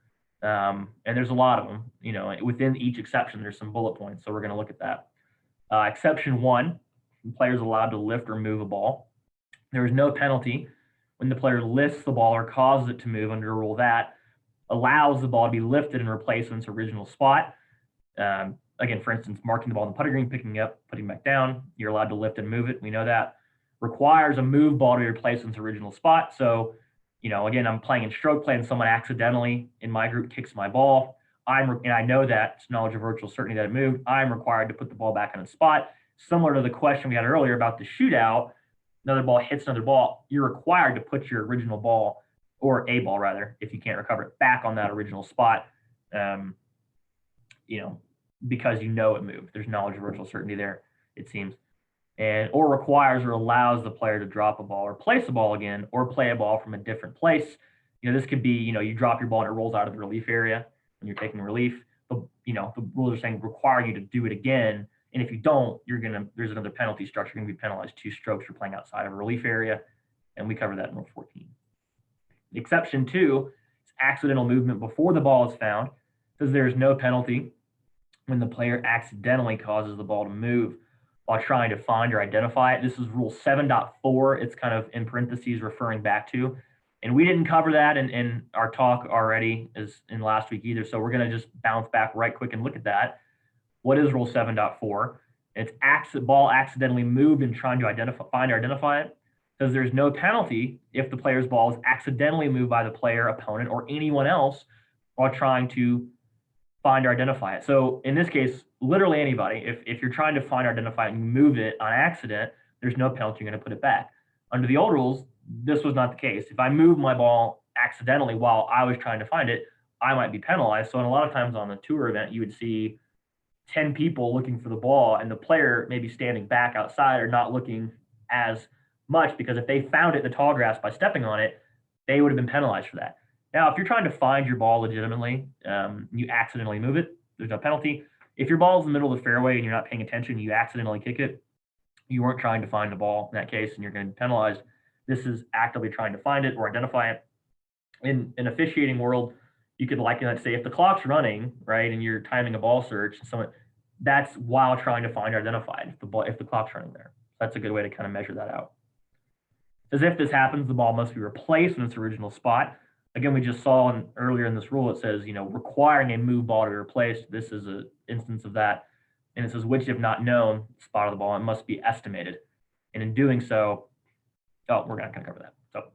And there's a lot of them. Within each exception, there's some bullet points, so we're going to look at that. Exception 1, the player is allowed to lift or move a ball. There is no penalty when the player lifts the ball or causes it to move under a rule that allows the ball to be lifted and replaced in its original spot. Again, for instance, marking the ball in the putting green, picking up, putting back down, you're allowed to lift and move it. We know that. Requires a move ball to be replaced in its original spot. So, again, I'm playing in stroke play and someone accidentally in my group kicks my ball. And I know that it's knowledge of virtual certainty that it moved. I'm required to put the ball back in its spot. Similar to the question we had earlier about the shootout, another ball hits another ball, you're required to put your original ball, or a ball rather, if you can't recover it, back on that original spot, because it moved. There's knowledge of virtual certainty there, it seems. Or requires or allows the player to drop a ball or place a ball again, or play a ball from a different place. This could be, you drop your ball and it rolls out of the relief area when you're taking relief. But, the rules are saying require you to do it again. And if you don't, there's another penalty structure. You're going to be penalized 2 strokes for playing outside of a relief area. And we cover that in Rule 14. Exception 2 is accidental movement before the ball is found. says there's no penalty when the player accidentally causes the ball to move while trying to find or identify it. This is rule 7.4. It's kind of in parentheses referring back to. And we didn't cover that in our talk already as in last week either. So we're going to just bounce back right quick and look at that. What is rule 7.4? It's ball accidentally moved and trying to find or identify it. Says there's no penalty if the player's ball is accidentally moved by the player, opponent, or anyone else while trying to find or identify it. So in this case, literally anybody, if you're trying to find or identify it and you move it on accident, there's no penalty, you're going to put it back. Under the old rules, this was not the case. If I moved my ball accidentally while I was trying to find it, I might be penalized. So in a lot of times on the tour event, you would see 10 people looking for the ball and the player maybe standing back outside or not looking as much, because if they found it in the tall grass by stepping on it, they would have been penalized for that. Now, if you're trying to find your ball legitimately, you accidentally move it, there's no penalty. If your ball is in the middle of the fairway and you're not paying attention, you accidentally kick it, you weren't trying to find the ball in that case, and you're going to be penalized. This is actively trying to find it or identify it. In an officiating world, you could liken that, say, if the clock's running, right, and you're timing a ball search, that's while trying to find or identify it, if the clock's running there. That's a good way to kind of measure that out. As if this happens, the ball must be replaced in its original spot. Again, we just saw earlier in this rule, it says, requiring a move ball to be replaced. This is an instance of that. And it says, which, if not known, spot of the ball, it must be estimated. And in doing so, we're not going to cover that. So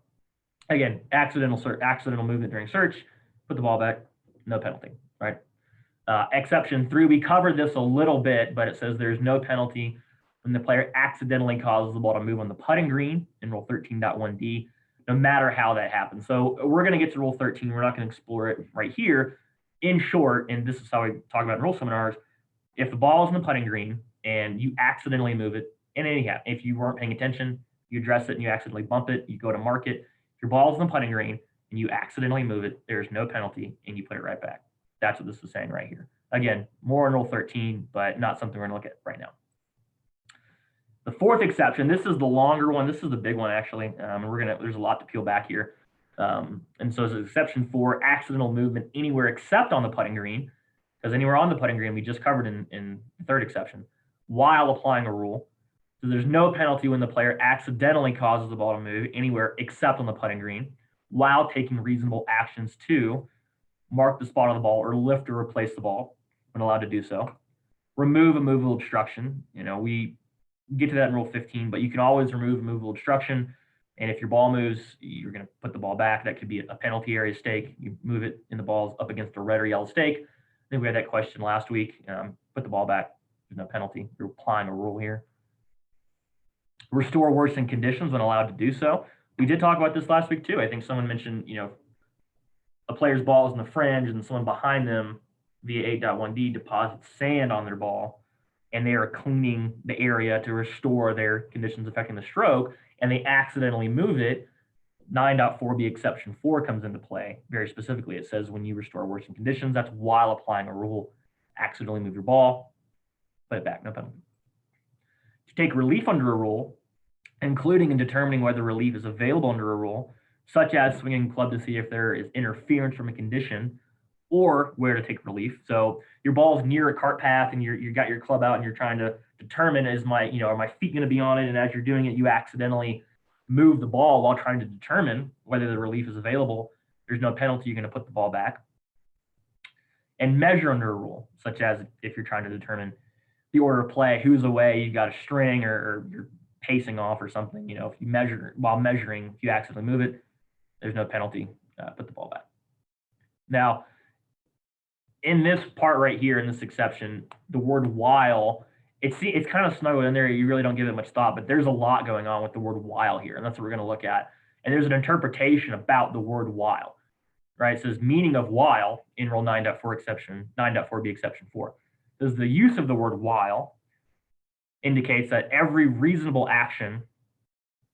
again, accidental movement during search, put the ball back, no penalty, right? Exception 3, we covered this a little bit, but it says there's no penalty when the player accidentally causes the ball to move on the putting green in Rule 13.1d, no matter how that happens. So we're going to get to Rule 13. We're not going to explore it right here. In short, and this is how we talk about in rule seminars, if the ball is in the putting green and you accidentally move it, and anyhow, if you weren't paying attention, you address it and you accidentally bump it, you go to mark it. If your ball is in the putting green and you accidentally move it, there's no penalty and you put it right back. That's what this is saying right here. Again, more in Rule 13, but not something we're going to look at right now. The fourth exception, this is the longer one. This is the big one, actually. There's a lot to peel back here. And so it's exception 4, accidental movement anywhere except on the putting green, because anywhere on the putting green, we just covered in the third exception, while applying a rule. So there's no penalty when the player accidentally causes the ball to move anywhere except on the putting green, while taking reasonable actions to mark the spot of the ball or lift or replace the ball when allowed to do so. Remove a movable obstruction. We get to that in Rule 15, but you can always remove a movable obstruction. And if your ball moves, you're going to put the ball back. That could be a penalty area stake. You move it and the ball's up against a red or yellow stake. I think we had that question last week. Put the ball back. There's no penalty. You're applying a rule here. Restore worsening conditions when allowed to do so. We did talk about this last week too. I think someone mentioned, a player's ball is in the fringe and someone behind them via 8.1d deposits sand on their ball, and they are cleaning the area to restore their conditions affecting the stroke, and they accidentally move it. 9.4b exception 4 comes into play very specifically. It says when you restore worsening conditions, that's while applying a rule. Accidentally move your ball, put it back, no penalty. To take relief under a rule, including in determining whether relief is available under a rule, such as swinging club to see if there is interference from a condition, or where to take relief. So your ball's near a cart path and you got your club out and you're trying to determine, are my feet going to be on it? And as you're doing it, you accidentally move the ball while trying to determine whether the relief is available. There's no penalty. You're going to put the ball back. And measure under a rule, such as if you're trying to determine the order of play, who's away, you've got a string or you're pacing off or something. If you measure, while measuring, if you accidentally move it, there's no penalty. Put the ball back. Now, in this part right here, in this exception, the word while, it's kind of snuggled in there. You really don't give it much thought, but there's a lot going on with the word while here, and that's what we're going to look at. And there's an interpretation about the word while, right? It says meaning of while in Rule 9.4 exception, 9.4b exception 4. Says the use of the word while indicates that every reasonable action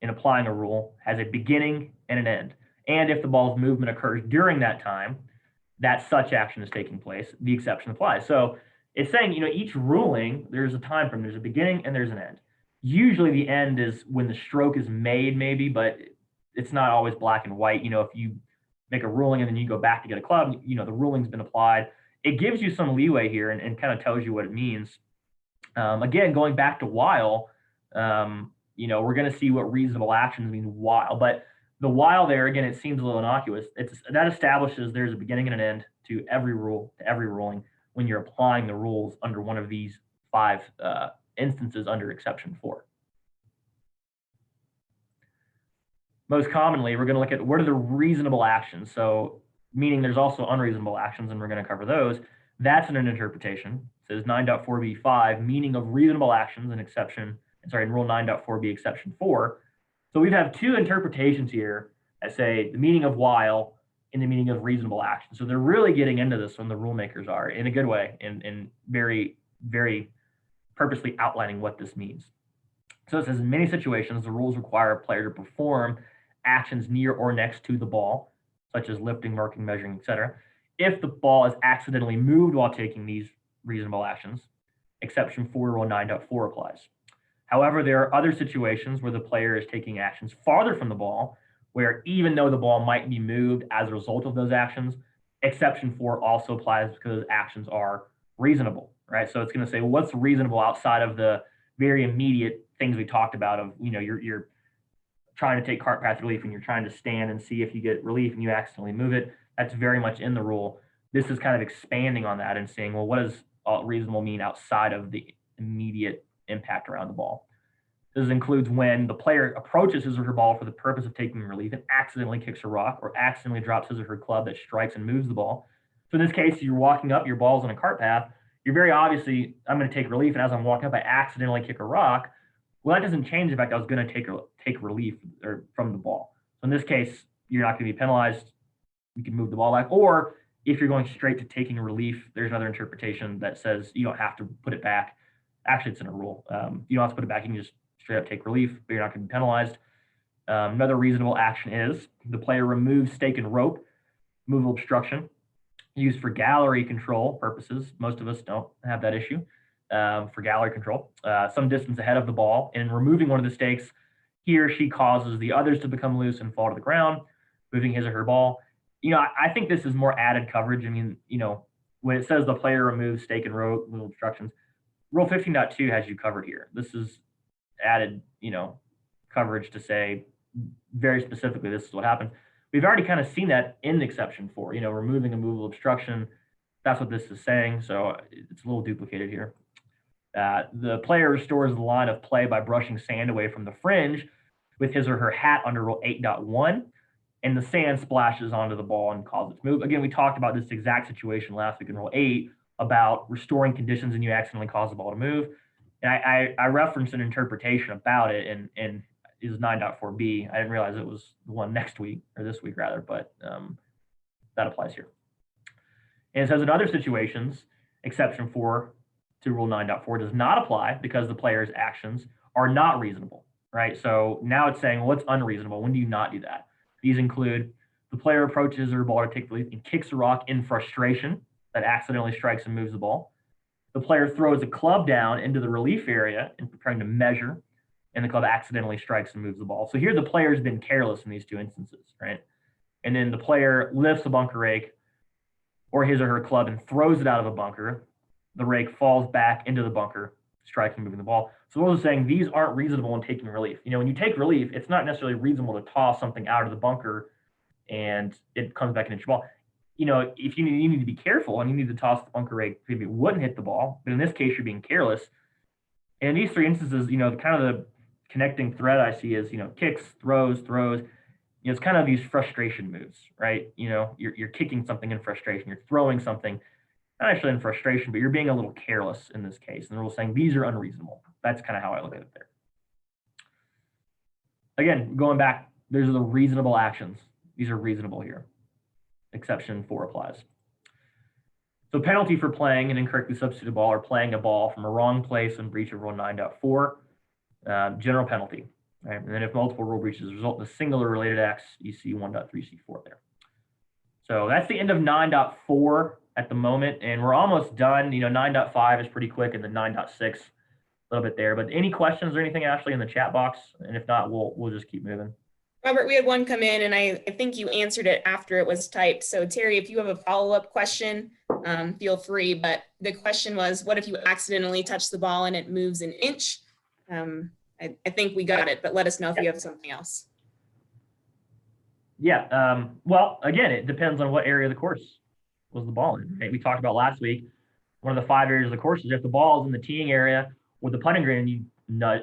in applying a rule has a beginning and an end. And if the ball's movement occurs during that time, that such action is taking place, the exception applies. So it's saying, each ruling, there's a time frame, there's a beginning and there's an end. Usually the end is when the stroke is made, maybe, but it's not always black and white. If you make a ruling and then you go back to get a club, the ruling's been applied. it gives you some leeway here and kind of tells you what it means. Again, going back to while, we're going to see what reasonable actions mean while, but the while there, again, it seems a little innocuous. That establishes there's a beginning and an end to every rule, to every ruling when you're applying the rules under one of these 5 instances under exception 4. Most commonly, we're going to look at what are the reasonable actions. So meaning there's also unreasonable actions, and we're going to cover those. That's an interpretation. It says 9.4b5, meaning of reasonable actions in rule 9.4b exception 4. So we have 2 interpretations here that say the meaning of while and the meaning of reasonable action. So they're really getting into this when the rule makers are in a good way and very, very purposely outlining what this means. So it says in many situations, the rules require a player to perform actions near or next to the ball, such as lifting, marking, measuring, etc. If the ball is accidentally moved while taking these reasonable actions, exception 4 rule 9.4 applies. However, there are other situations where the player is taking actions farther from the ball, where even though the ball might be moved as a result of those actions, exception 4 also applies because actions are reasonable, right? So it's going to say, well, what's reasonable outside of the very immediate things we talked about of, you're trying to take cart path relief and you're trying to stand and see if you get relief and you accidentally move it. That's very much in the rule. This is kind of expanding on that and saying, well, what does reasonable mean outside of the immediate impact around the ball? This includes when the player approaches his or her ball for the purpose of taking relief and accidentally kicks a rock or accidentally drops his or her club that strikes and moves the ball. So in this case, you're walking up, your ball's on a cart path. You're very obviously, I'm going to take relief, and as I'm walking up, I accidentally kick a rock. Well, that doesn't change the fact I was going to take relief from the ball. So in this case, you're not going to be penalized. You can move the ball back. Or if you're going straight to taking relief, there's another interpretation that says you don't have to put it back. Actually, it's in a rule. You don't have to put it back. You can just straight up take relief, but you're not going to be penalized. Another reasonable action is the player removes stake and rope, movable obstruction, used for gallery control purposes. Most of us don't have that issue for gallery control. Some distance ahead of the ball, and in removing one of the stakes, he or she causes the others to become loose and fall to the ground, moving his or her ball. I think this is more added coverage. I mean, when it says the player removes stake and rope, movable obstructions, Rule 15.2 has you covered here. This is added, coverage to say very specifically this is what happened. We've already kind of seen that in exception 4, removing a movable obstruction. That's what this is saying. So it's a little duplicated here. The player restores the line of play by brushing sand away from the fringe with his or her hat under Rule 8.1, and the sand splashes onto the ball and causes it to move. Again, we talked about this exact situation last week in Rule 8 about restoring conditions and you accidentally cause the ball to move. And I referenced an interpretation about it and is 9.4b. I didn't realize it was the one next week, or this week rather, but that applies here. And it says in other situations, exception 4 to Rule 9.4 does not apply because the player's actions are not reasonable, right? So now it's saying, well, what's unreasonable? When do you not do that? These include the player approaches their ball to take relief and kicks a rock in frustration that accidentally strikes and moves the ball. The player throws a club down into the relief area in preparing to measure, and the club accidentally strikes and moves the ball. So here the player's been careless in these 2 instances, right? And then the player lifts a bunker rake or his or her club and throws it out of a bunker. The rake falls back into the bunker, striking and moving the ball. So what I was saying, these aren't reasonable in taking relief. When you take relief, it's not necessarily reasonable to toss something out of the bunker and it comes back and hits your ball. If you need to be careful and you need to toss the bunker rake, maybe it wouldn't hit the ball. But in this case, you're being careless. And in these 3 instances, kind of the connecting thread I see is, kicks, throws. It's kind of these frustration moves, right? You're kicking something in frustration. You're throwing something, not actually in frustration, but you're being a little careless in this case. And the rule's saying these are unreasonable. That's kind of how I look at it there. Again, going back, these are the reasonable actions. These are reasonable here. Exception 4 applies. So penalty for playing an incorrectly substituted ball or playing a ball from a wrong place in breach of Rule 9.4, general penalty. Right? And then if multiple rule breaches result in a singular related acts, you see 1.3c4 there. So that's the end of 9.4 at the moment, and we're almost done. 9.5 is pretty quick, and then 9.6 a little bit there. But any questions or anything, Ashley, in the chat box? And if not, we'll just keep moving. Robert, we had one come in and I think you answered it after it was typed. So Terry, if you have a follow-up question, feel free. But the question was, what if you accidentally touch the ball and it moves an inch? I think we got it, but let us know if you have something else. Yeah. Well, again, it depends on what area of the course was the ball in. Right? We talked about last week. One of the 5 areas of the course is if the ball is in the teeing area with the putting green and you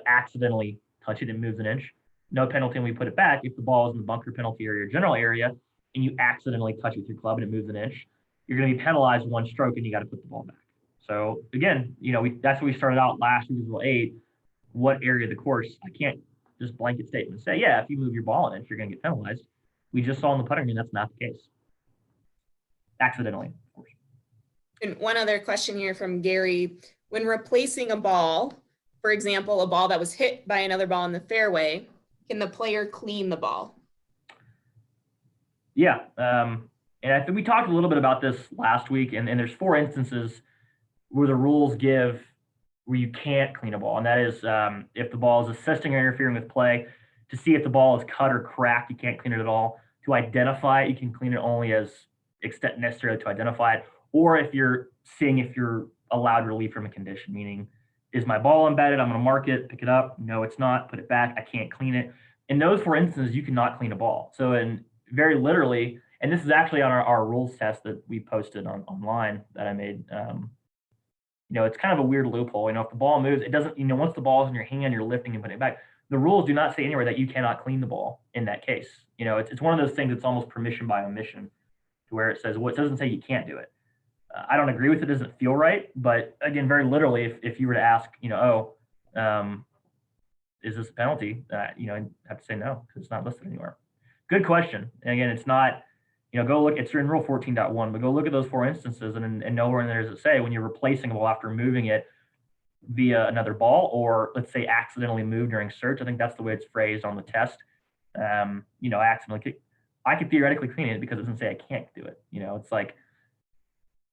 accidentally touch it and moves an inch, no penalty and we put it back. If the ball is in the bunker penalty area or general area and you accidentally touch it with your club and it moves an inch, you're going to be penalized 1 stroke and you got to put the ball back. So again, that's what we started out last week with Rule 8. What area of the course? I can't just blanket statement say, yeah, if you move your ball an inch, you're going to get penalized. We just saw in the putting green that's not the case. Accidentally, of course. And one other question here from Gary. When replacing a ball, for example, a ball that was hit by another ball in the fairway, can the player clean the ball? Yeah. And I think we talked a little bit about this last week, and there's 4 instances where the rules give where you can't clean a ball. And that is if the ball is assisting or interfering with play. To see if the ball is cut or cracked, you can't clean it at all. To identify it, you can clean it only as extent necessary to identify it. Or if you're seeing if you're allowed relief from a condition, meaning, is my ball embedded? I'm going to mark it, pick it up. No, it's not. Put it back. I can't clean it. In those 4 instances, you cannot clean a ball. So in very literally, and this is actually on our rules test that we posted online that I made. It's kind of a weird loophole. If the ball moves, it doesn't, once the ball's in your hand, you're lifting and putting it back. The rules do not say anywhere that you cannot clean the ball in that case. It's one of those things that's almost permission by omission, to where it says, well, it doesn't say you can't do it. I don't agree with it. It doesn't feel right. But again, very literally, if you were to ask, is this a penalty? I'd have to say no, because it's not listed anywhere. Good question. And again, it's not, go look, it's in Rule 14.1, but go look at those 4 instances and nowhere in there does it say when you're replacing a ball after moving it via another ball, or let's say accidentally moved during search. I think that's the way it's phrased on the test. Accidentally, I could theoretically clean it because it doesn't say I can't do it. It's like,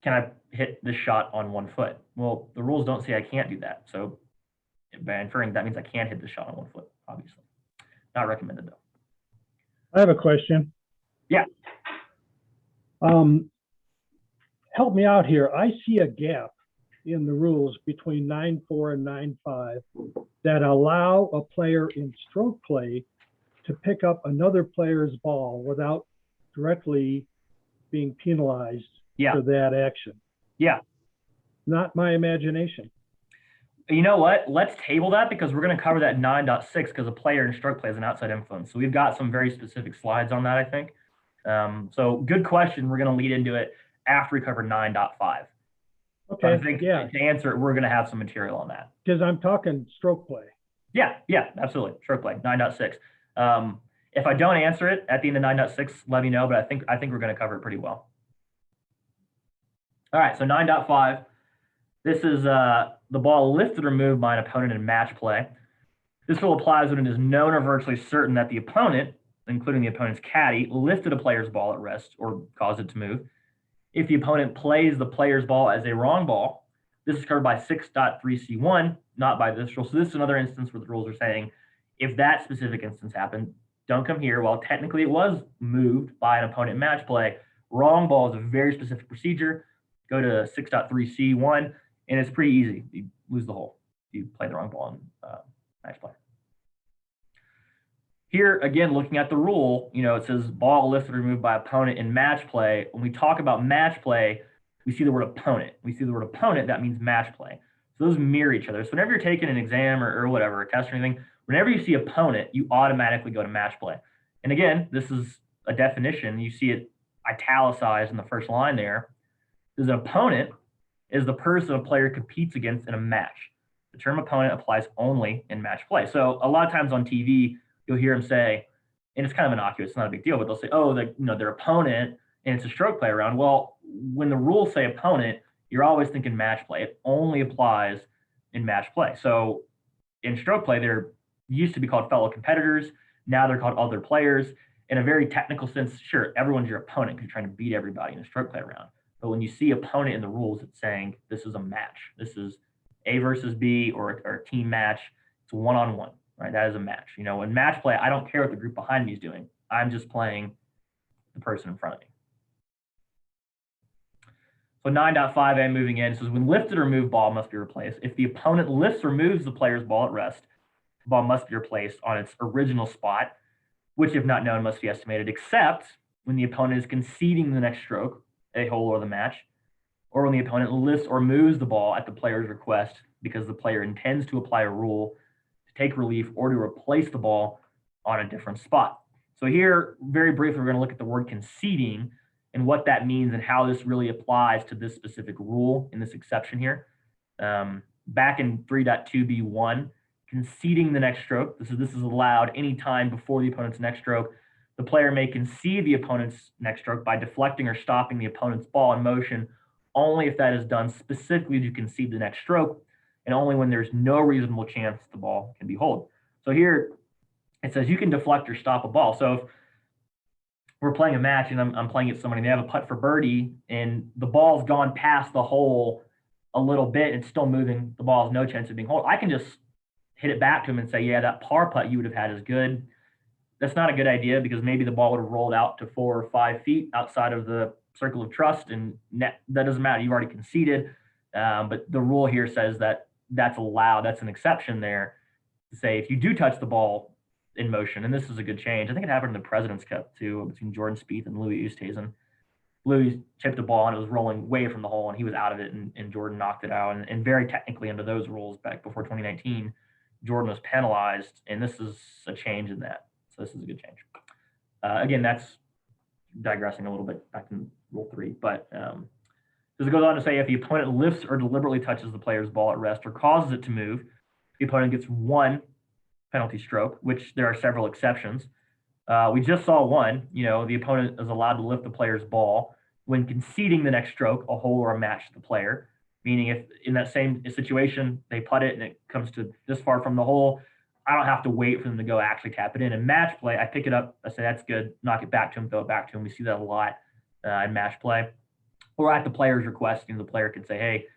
can I hit this shot on 1 foot? Well, the rules don't say I can't do that. So by inferring, that means I can't hit the shot on 1 foot, obviously. Not recommended though. I have a question. Yeah. Help me out here. I see a gap in the rules between 9.4 and 9.5 that allow a player in stroke play to pick up another player's ball without directly being penalized for that action. Yeah. Not my imagination. You know what? Let's table that because we're going to cover that 9.6 because a player in stroke play is an outside influence. So we've got some very specific slides on that, I think. So good question. We're going to lead into it after we cover 9.5. Okay. I think to answer it, we're going to have some material on that. Because I'm talking stroke play. Yeah, absolutely. Stroke play, 9.6. If I don't answer it at the end of 9.6, let me know, but I think we're going to cover it pretty well. All right, so 9.5. This is the ball lifted or moved by an opponent in match play. This rule applies when it is known or virtually certain that the opponent, including the opponent's caddy, lifted a player's ball at rest or caused it to move. If the opponent plays the player's ball as a wrong ball, this is covered by 6.3c1, not by this rule. So this is another instance where the rules are saying, if that specific instance happened, don't come here. While technically it was moved by an opponent in match play, wrong ball is a very specific procedure. Go to 6.3c1, and it's pretty easy. You lose the hole. You play the wrong ball in match play. Here, again, looking at the rule, it says ball lifted or removed by opponent in match play. When we talk about match play, we see the word opponent. We see the word opponent, that means match play. So those mirror each other. So whenever you're taking an exam or whatever, a test or anything, whenever you see opponent, you automatically go to match play. And again, this is a definition. You see it italicized in the first line there. An opponent is the person a player competes against in a match. The term opponent applies only in match play. So a lot of times on TV, you'll hear them say, and it's kind of innocuous, it's not a big deal, but they'll say, oh, their opponent, and it's a stroke play round. Well, when the rules say opponent, you're always thinking match play. It only applies in match play. So in stroke play, they're used to be called fellow competitors. Now they're called other players. In a very technical sense, sure, everyone's your opponent because you're trying to beat everybody in a stroke play round. But when you see opponent in the rules, it's saying this is a match. This is A versus B or a team match. It's one-on-one, right? That is a match. In match play, I don't care what the group behind me is doing. I'm just playing the person in front of me. So 9.5a moving in says when lifted or moved, ball must be replaced. If the opponent lifts or moves the player's ball at rest, the ball must be replaced on its original spot, which if not known must be estimated, except when the opponent is conceding the next stroke, a hole or the match, or when the opponent lifts or moves the ball at the player's request because the player intends to apply a rule to take relief or to replace the ball on a different spot. So here, very briefly, we're going to look at the word conceding and what that means and how this really applies to this specific rule in this exception here. Back in 3.2b1, conceding the next stroke, this is allowed any time before the opponent's next stroke. The player may concede the opponent's next stroke by deflecting or stopping the opponent's ball in motion only if that is done specifically to concede the next stroke and only when there's no reasonable chance the ball can be held. So here it says you can deflect or stop a ball. So if we're playing a match and I'm playing at somebody and they have a putt for birdie and the ball's gone past the hole a little bit, it's still moving, the ball has no chance of being held, I can just hit it back to him and say, yeah, that par putt you would have had is good. That's not a good idea because maybe the ball would have rolled out to 4 or 5 feet outside of the circle of trust, and that doesn't matter. You've already conceded. But the rule here says that that's allowed. That's an exception there to say if you do touch the ball in motion, and this is a good change. I think it happened in the President's Cup too between Jordan Spieth and Louis Oosthuizen. Louis chipped the ball and it was rolling way from the hole and he was out of it and Jordan knocked it out. And very technically under those rules back before 2019, Jordan was penalized, and this is a change in that. So this is a good change. Again, that's digressing a little bit back in Rule 3, but as it goes on to say, if the opponent lifts or deliberately touches the player's ball at rest or causes it to move, the opponent gets 1 penalty stroke, which there are several exceptions. We just saw one, the opponent is allowed to lift the player's ball when conceding the next stroke, a hole or a match to the player, meaning if in that same situation, they putt it and it comes to this far from the hole, I don't have to wait for them to go actually tap it in. In match play, I pick it up, I say, that's good, knock it back to him, throw it back to him. We see that a lot in match play. Or at the player's request, the player can say, hey,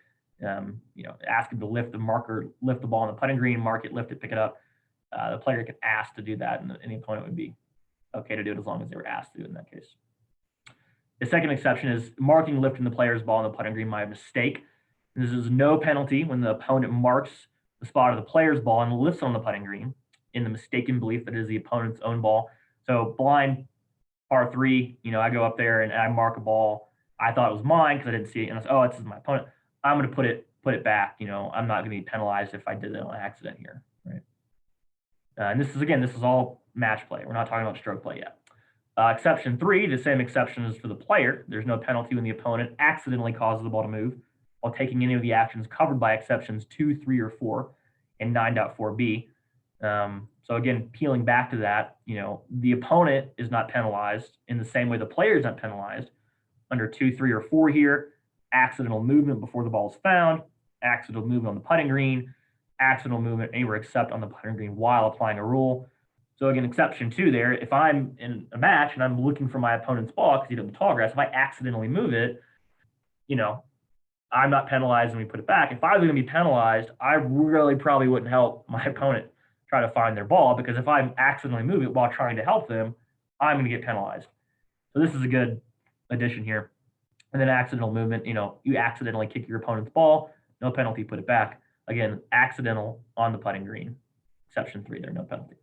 ask him to lift the marker, lift the ball on the putting green, mark it, lift it, pick it up. The player can ask to do that, and the opponent would be okay to do it as long as they were asked to do it in that case. The second exception is marking lifting the player's ball on the putting green by mistake. This is no penalty when the opponent marks the spot of the player's ball and lifts on the putting green in the mistaken belief that it is the opponent's own ball. So blind par 3, I go up there and I mark a ball. I thought it was mine because I didn't see it, and I said, oh, this is my opponent. I'm going to put it back. I'm not going to be penalized if I did it on accident here, right? And this is all match play. We're not talking about stroke play yet. Exception 3, the same exception is for the player. There's no penalty when the opponent accidentally causes the ball to move while taking any of the actions covered by exceptions 2, 3, or 4 and 9.4b. So again, peeling back to that, the opponent is not penalized in the same way the player is not penalized under 2, 3, or 4 here. Accidental movement before the ball is found, accidental movement on the putting green, accidental movement anywhere except on the putting green while applying a rule. So again, exception 2 there, if I'm in a match and I'm looking for my opponent's ball because he did the tall grass, if I accidentally move it, I'm not penalized when we put it back. If I was going to be penalized, I really probably wouldn't help my opponent try to find their ball, because if I accidentally move it while trying to help them, I'm going to get penalized. So this is a good addition here. And then accidental movement, you accidentally kick your opponent's ball, no penalty, put it back. Again, accidental on the putting green. Exception 3 there, no penalty.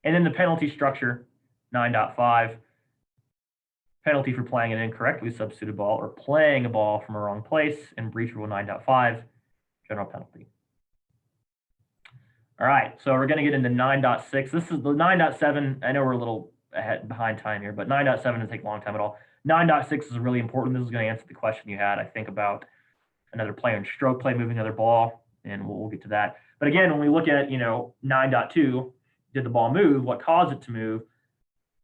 And then the penalty structure, 9.5, penalty for playing an incorrectly substituted ball or playing a ball from a wrong place, and breach rule 9.5, general penalty. All right, so we're going to get into 9.6. This is the 9.7. I know we're a little behind time here, but 9.7 doesn't take a long time at all. 9.6 is really important. This is going to answer the question you had, I think, about another player in stroke play moving another ball, and we'll get to that. But again, when we look at 9.2, did the ball move? What caused it to move?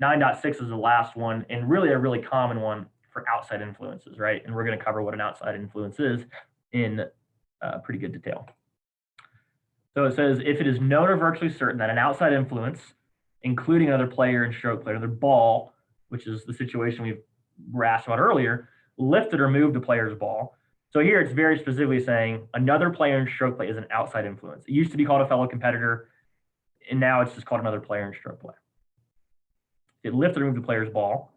9.6 is the last one, and really a really common one for outside influences, right? And we're going to cover what an outside influence is in pretty good detail. So it says, if it is known or virtually certain that an outside influence, including another player in stroke play, another ball, which is the situation we were asked about earlier, lifted or moved the player's ball. So here it's very specifically saying another player in stroke play is an outside influence. It used to be called a fellow competitor, and now it's just called another player in stroke play. It lifted or moved the player's ball.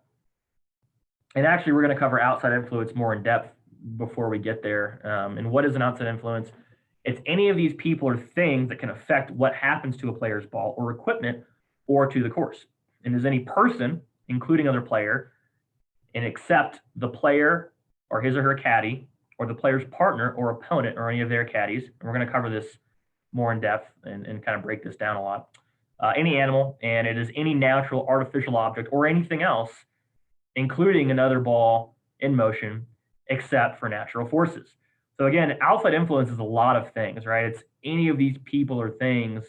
And actually, we're going to cover outside influence more in depth before we get there. And what is an outside influence? It's any of these people or things that can affect what happens to a player's ball or equipment or to the course. And is any person, including other player, and except the player or his or her caddy or the player's partner or opponent or any of their caddies. And we're going to cover this more in depth and kind of break this down a lot. Any animal, and it is any natural, artificial object or anything else, including another ball in motion, except for natural forces. So again, outside influence is a lot of things, right? It's any of these people or things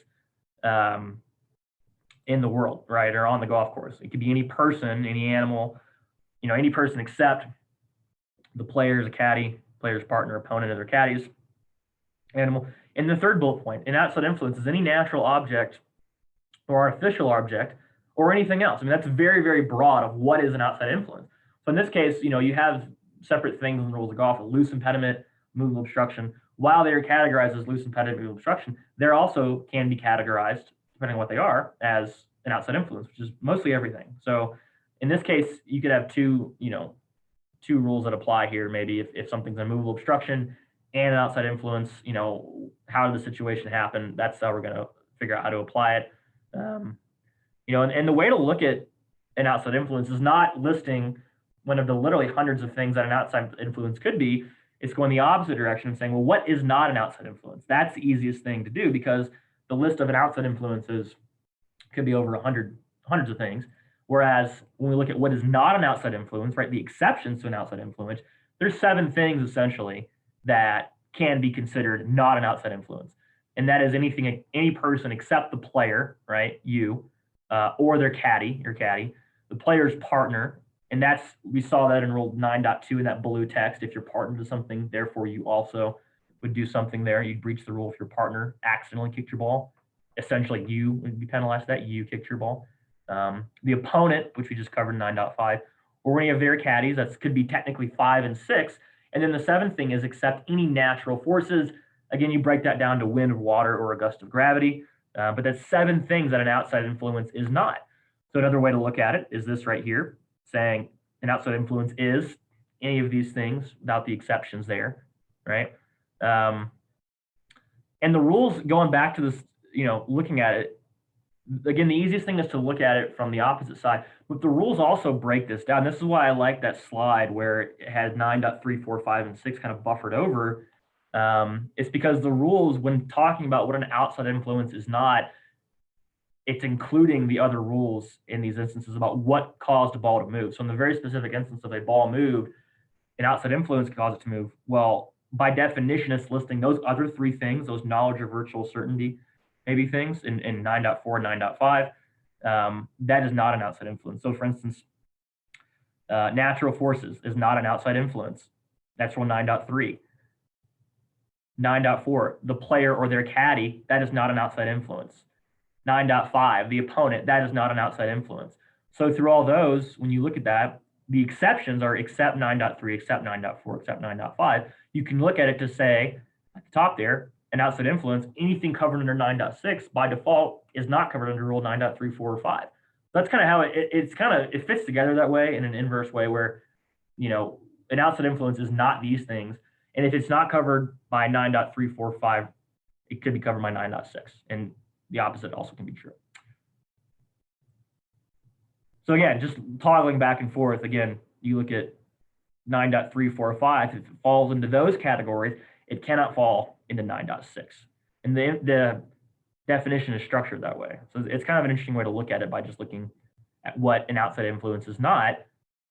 in the world, right, or on the golf course. It could be any person, any animal, any person except the player's a caddy, player's partner, opponent, of their caddies, animal. And the third bullet point, an outside influence is any natural object or artificial object or anything else. I mean, that's very, very broad of what is an outside influence. So in this case, you have separate things in the rules of golf: a loose impediment, movable obstruction. While they're categorized as loose impediment, movable obstruction, they're also can be categorized, depending on what they are, as an outside influence, which is mostly everything. So in this case, you could have two rules that apply here. Maybe if something's a movable obstruction and an outside influence, how did the situation happen? That's how we're going to figure out how to apply it. And the way to look at an outside influence is not listing one of the literally hundreds of things that an outside influence could be. It's going the opposite direction and saying, well, what is not an outside influence? That's the easiest thing to do, because the list of an outside influences could be over hundreds of things. Whereas when we look at what is not an outside influence, right, the exceptions to an outside influence, there's 7 things essentially that can be considered not an outside influence. And that is anything, any person except the player, right, you, or their caddy, your caddy, the player's partner. And we saw that in Rule 9.2 in that blue text. If your partner does something, therefore you also would do something there. You'd breach the rule if your partner accidentally kicked your ball. Essentially, you would be penalized for that. You kicked your ball. The opponent, which we just covered in 9.5, or any of their caddies, that could be technically 5 and 6. And then the 7th thing is except any natural forces. Again, you break that down to wind, water, or a gust of gravity. But that's 7 things that an outside influence is not. So another way to look at it is this right here, saying an outside influence is any of these things without the exceptions there, right? And the rules, going back to this, looking at it, again, the easiest thing is to look at it from the opposite side, but the rules also break this down. This is why I like that slide where it has 9.3, 4, 5, and 6 kind of buffered over. It's because the rules, when talking about what an outside influence is not, it's including the other rules in these instances about what caused a ball to move. So in the very specific instance of a ball moved, an outside influence caused it to move. Well, by definition, it's listing those other 3 things, those knowledge or virtual certainty, maybe things in 9.4 and 9.5. That is not an outside influence. So for instance, natural forces is not an outside influence. That's Rule 9.3. 9.4, the player or their caddy, that is not an outside influence. 9.5, the opponent, that is not an outside influence. So through all those, when you look at that, the exceptions are except 9.3, except 9.4, except 9.5. You can look at it to say, at the top there, an outside influence, anything covered under 9.6 by default is not covered under Rule 9.3, 4, or 5. That's kind of how it fits together that way in an inverse way where, an outside influence is not these things. And if it's not covered by 9.3, 4, 5, it could be covered by 9.6. And the opposite also can be true. So again, just toggling back and forth, again, you look at 9.3, 4, 5, if it falls into those categories, it cannot fall into 9.6. And the definition is structured that way. So it's kind of an interesting way to look at it by just looking at what an outside influence is not.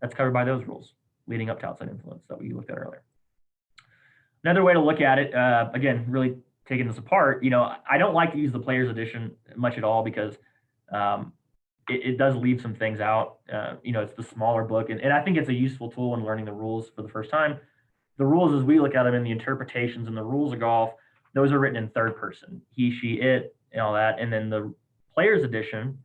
That's covered by those rules leading up to outside influence that we looked at earlier. Another way to look at it, again, really taking this apart, I don't like to use the player's edition much at all because it does leave some things out. It's the smaller book, and I think it's a useful tool when learning the rules for the first time. The rules, as we look at them in the interpretations and the rules of golf, those are written in third person, he, she, it, and all that. And then the player's edition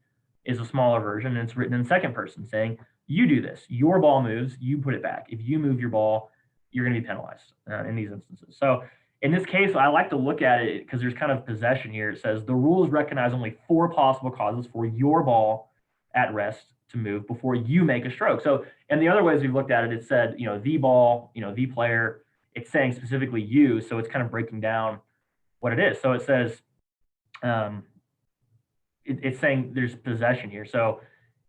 is a smaller version, and it's written in second person, saying, you do this, your ball moves, you put it back. If you move your ball, you're going to be penalized in these instances. So in this case, I like to look at it because there's kind of possession here. It says the rules recognize only 4 possible causes for your ball at rest to move before you make a stroke. So, and the other ways we've looked at it, it said, the ball, the player, it's saying specifically you. So it's kind of breaking down what it is. So it says, it's saying there's possession here. So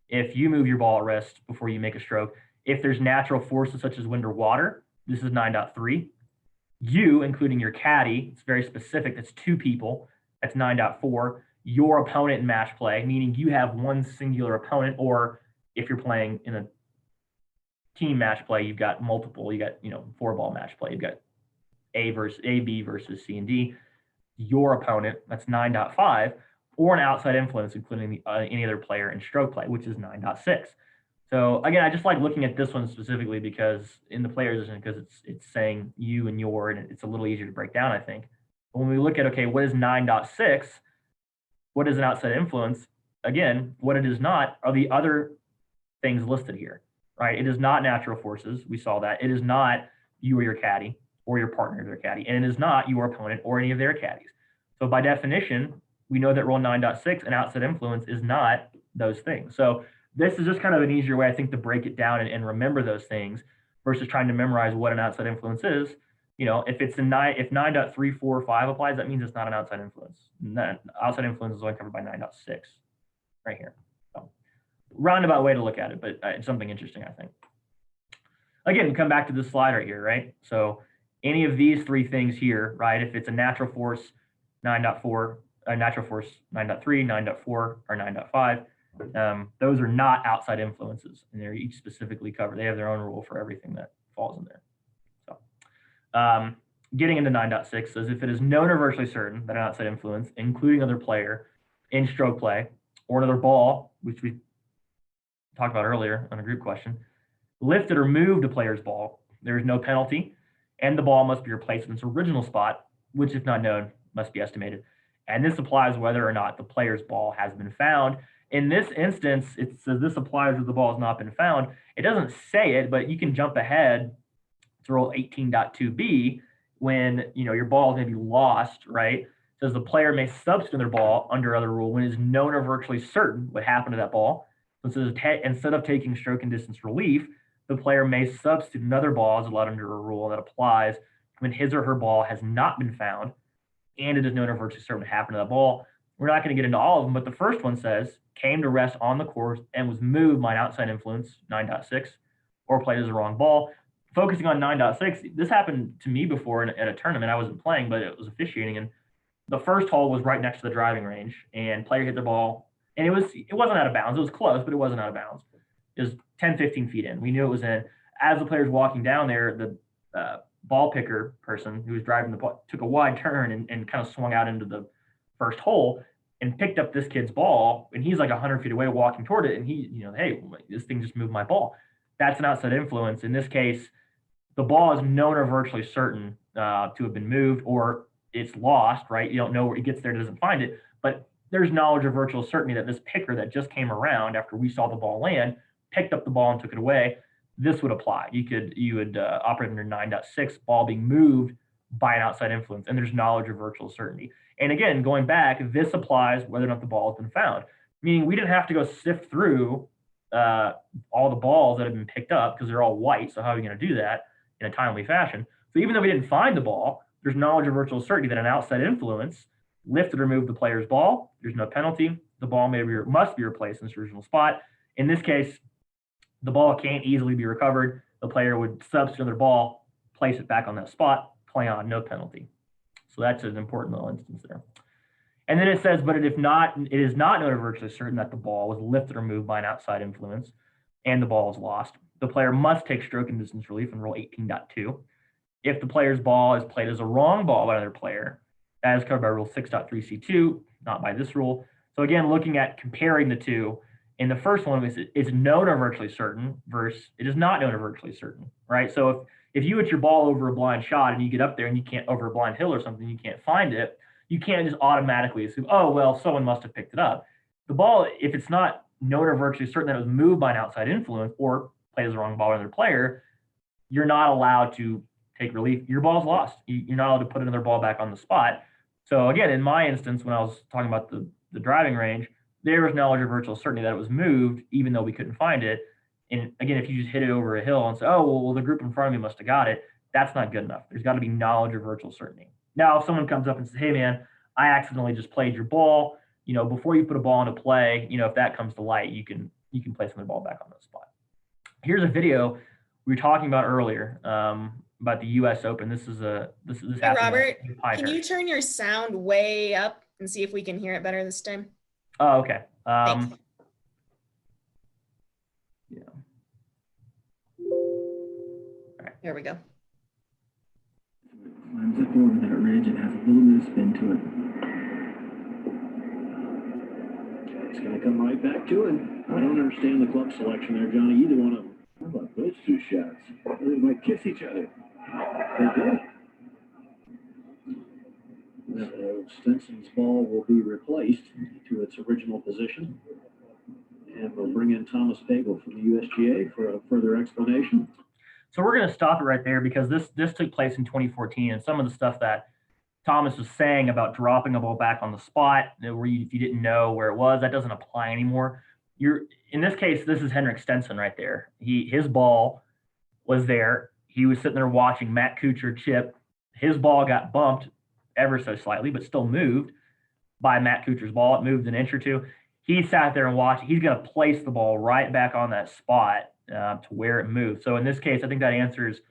if you move your ball at rest before you make a stroke, if there's natural forces such as wind or water, this is 9.3. You, including your caddy, it's very specific. That's 2 people. That's 9.4. Your opponent in match play, meaning you have one singular opponent, or if you're playing in a team match play, you've got multiple. You got 4-ball match play. You've got A, B versus C and D. Your opponent, that's 9.5, or an outside influence, including any other player in stroke play, which is 9.6. So again, I just like looking at this one specifically because in the players, because it's saying you and your, and it's a little easier to break down, I think. But when we look at, okay, what is 9.6? What is an outside influence? Again, what it is not are the other things listed here, right? It is not natural forces. We saw that. It is not you or your caddy or your partner or their caddy, and it is not your opponent or any of their caddies. So by definition, we know that rule 9.6, an outside influence, is not those things. So this is just kind of an easier way, I think, to break it down and remember those things versus trying to memorize what an outside influence is. If it's if 9.345 applies, that means it's not an outside influence. Outside influence is only covered by 9.6 right here. So roundabout way to look at it, but it's something interesting, I think. Again, come back to this slide right here, right? So any of these 3 things here, right? If it's a natural force, 9.4, a natural force 9.3, 9.4, or 9.5, those are not outside influences, and they're each specifically covered. They have their own rule for everything that falls in there. So getting into 9.6 says if it is known or virtually certain that an outside influence, including another player in stroke play or another ball, which we talked about earlier on a group question, lifted or moved a player's ball, there is no penalty, and the ball must be replaced in its original spot, which, if not known, must be estimated. And this applies whether or not the player's ball has been found. In this instance, it says this applies if the ball has not been found. It doesn't say it, but you can jump ahead to rule 18.2b when your ball is going to be lost, right? It says the player may substitute their ball under other rule when it is known or virtually certain what happened to that ball. So it says instead of taking stroke and distance relief, the player may substitute another ball as allowed under a rule that applies when his or her ball has not been found and it is known or virtually certain what happened to that ball. We're not going to get into all of them, but the first one says came to rest on the course and was moved by an outside influence, 9.6, or played as a wrong ball. Focusing on 9.6, this happened to me before at a tournament. I wasn't playing, but it was officiating, and the first hole was right next to the driving range, and player hit the ball, and it wasn't out of bounds. It was close, but it wasn't out of bounds. It was 10, 15 feet in. We knew it was in. As the player's walking down there, the ball picker person who was driving the ball took a wide turn and kind of swung out into the first hole and picked up this kid's ball, and he's like 100 feet away walking toward it, and he, hey, this thing just moved my ball. That's an outside influence. In this case, the ball is known or virtually certain to have been moved, or it's lost, right? You don't know where it gets there, doesn't find it, but there's knowledge or virtual certainty that this picker that just came around after we saw the ball land, picked up the ball and took it away. This would apply. You would operate under 9.6, ball being moved by an outside influence, and there's knowledge or virtual certainty. And again, going back, this applies whether or not the ball has been found, meaning we didn't have to go sift through all the balls that have been picked up because they're all white. So how are we going to do that in a timely fashion? So even though we didn't find the ball, there's knowledge or virtual certainty that an outside influence lifted or moved the player's ball. There's no penalty. The ball must be replaced in its original spot. In this case, the ball can't easily be recovered. The player would substitute their ball, place it back on that spot, play on, no penalty. So that's an important little instance there. And then it says, but it is not known or virtually certain that the ball was lifted or moved by an outside influence and the ball is lost. The player must take stroke and distance relief in rule 18.2. If the player's ball is played as a wrong ball by another player, that is covered by rule 6.3c2, not by this rule. So again, looking at comparing the two, in the first one, it's known or virtually certain versus it is not known or virtually certain, right? So if you hit your ball over a blind shot and you get up there and you can't, over a blind hill or something, you can't find it, you can't just automatically assume, oh, well, someone must have picked it up. The ball, if it's not known or virtually certain that it was moved by an outside influence or played as a wrong ball by another player, you're not allowed to take relief. Your ball's lost. You're not allowed to put another ball back on the spot. So again, in my instance, when I was talking about the driving range, there was knowledge or virtual certainty that it was moved, even though we couldn't find it. And again, if you just hit it over a hill and say, oh, well, the group in front of me must have got it, that's not good enough. There's got to be knowledge or virtual certainty. Now, if someone comes up and says, hey, man, I accidentally just played your ball, before you put a ball into play, if that comes to light, you can place the ball back on the spot. Here's a video we were talking about earlier about the U.S. Open. This Hey, Robert, can you turn your sound way up and see if we can hear it better this time? Oh, okay. Thanks. Yeah. There we go. Climbs up over that ridge and has a little bit of spin to it. It's going to come right back to it. I don't understand the club selection there, Johnny. Either one of them. How about those two shots? They might kiss each other. They did. Stenson's ball will be replaced to its original position. And we'll bring in Thomas Pagel from the USGA for a further explanation. So we're going to stop it right there because this took place in 2014, and some of the stuff that Thomas was saying about dropping a ball back on the spot, where if you didn't know where it was, that doesn't apply anymore. In this case, this is Henrik Stenson right there. His ball was there. He was sitting there watching Matt Kuchar chip. His ball got bumped ever so slightly, but still moved by Matt Kuchar's ball. It moved an inch or two. He sat there and watched. He's going to place the ball right back on that spot to where it moved. So in this case, I think that answers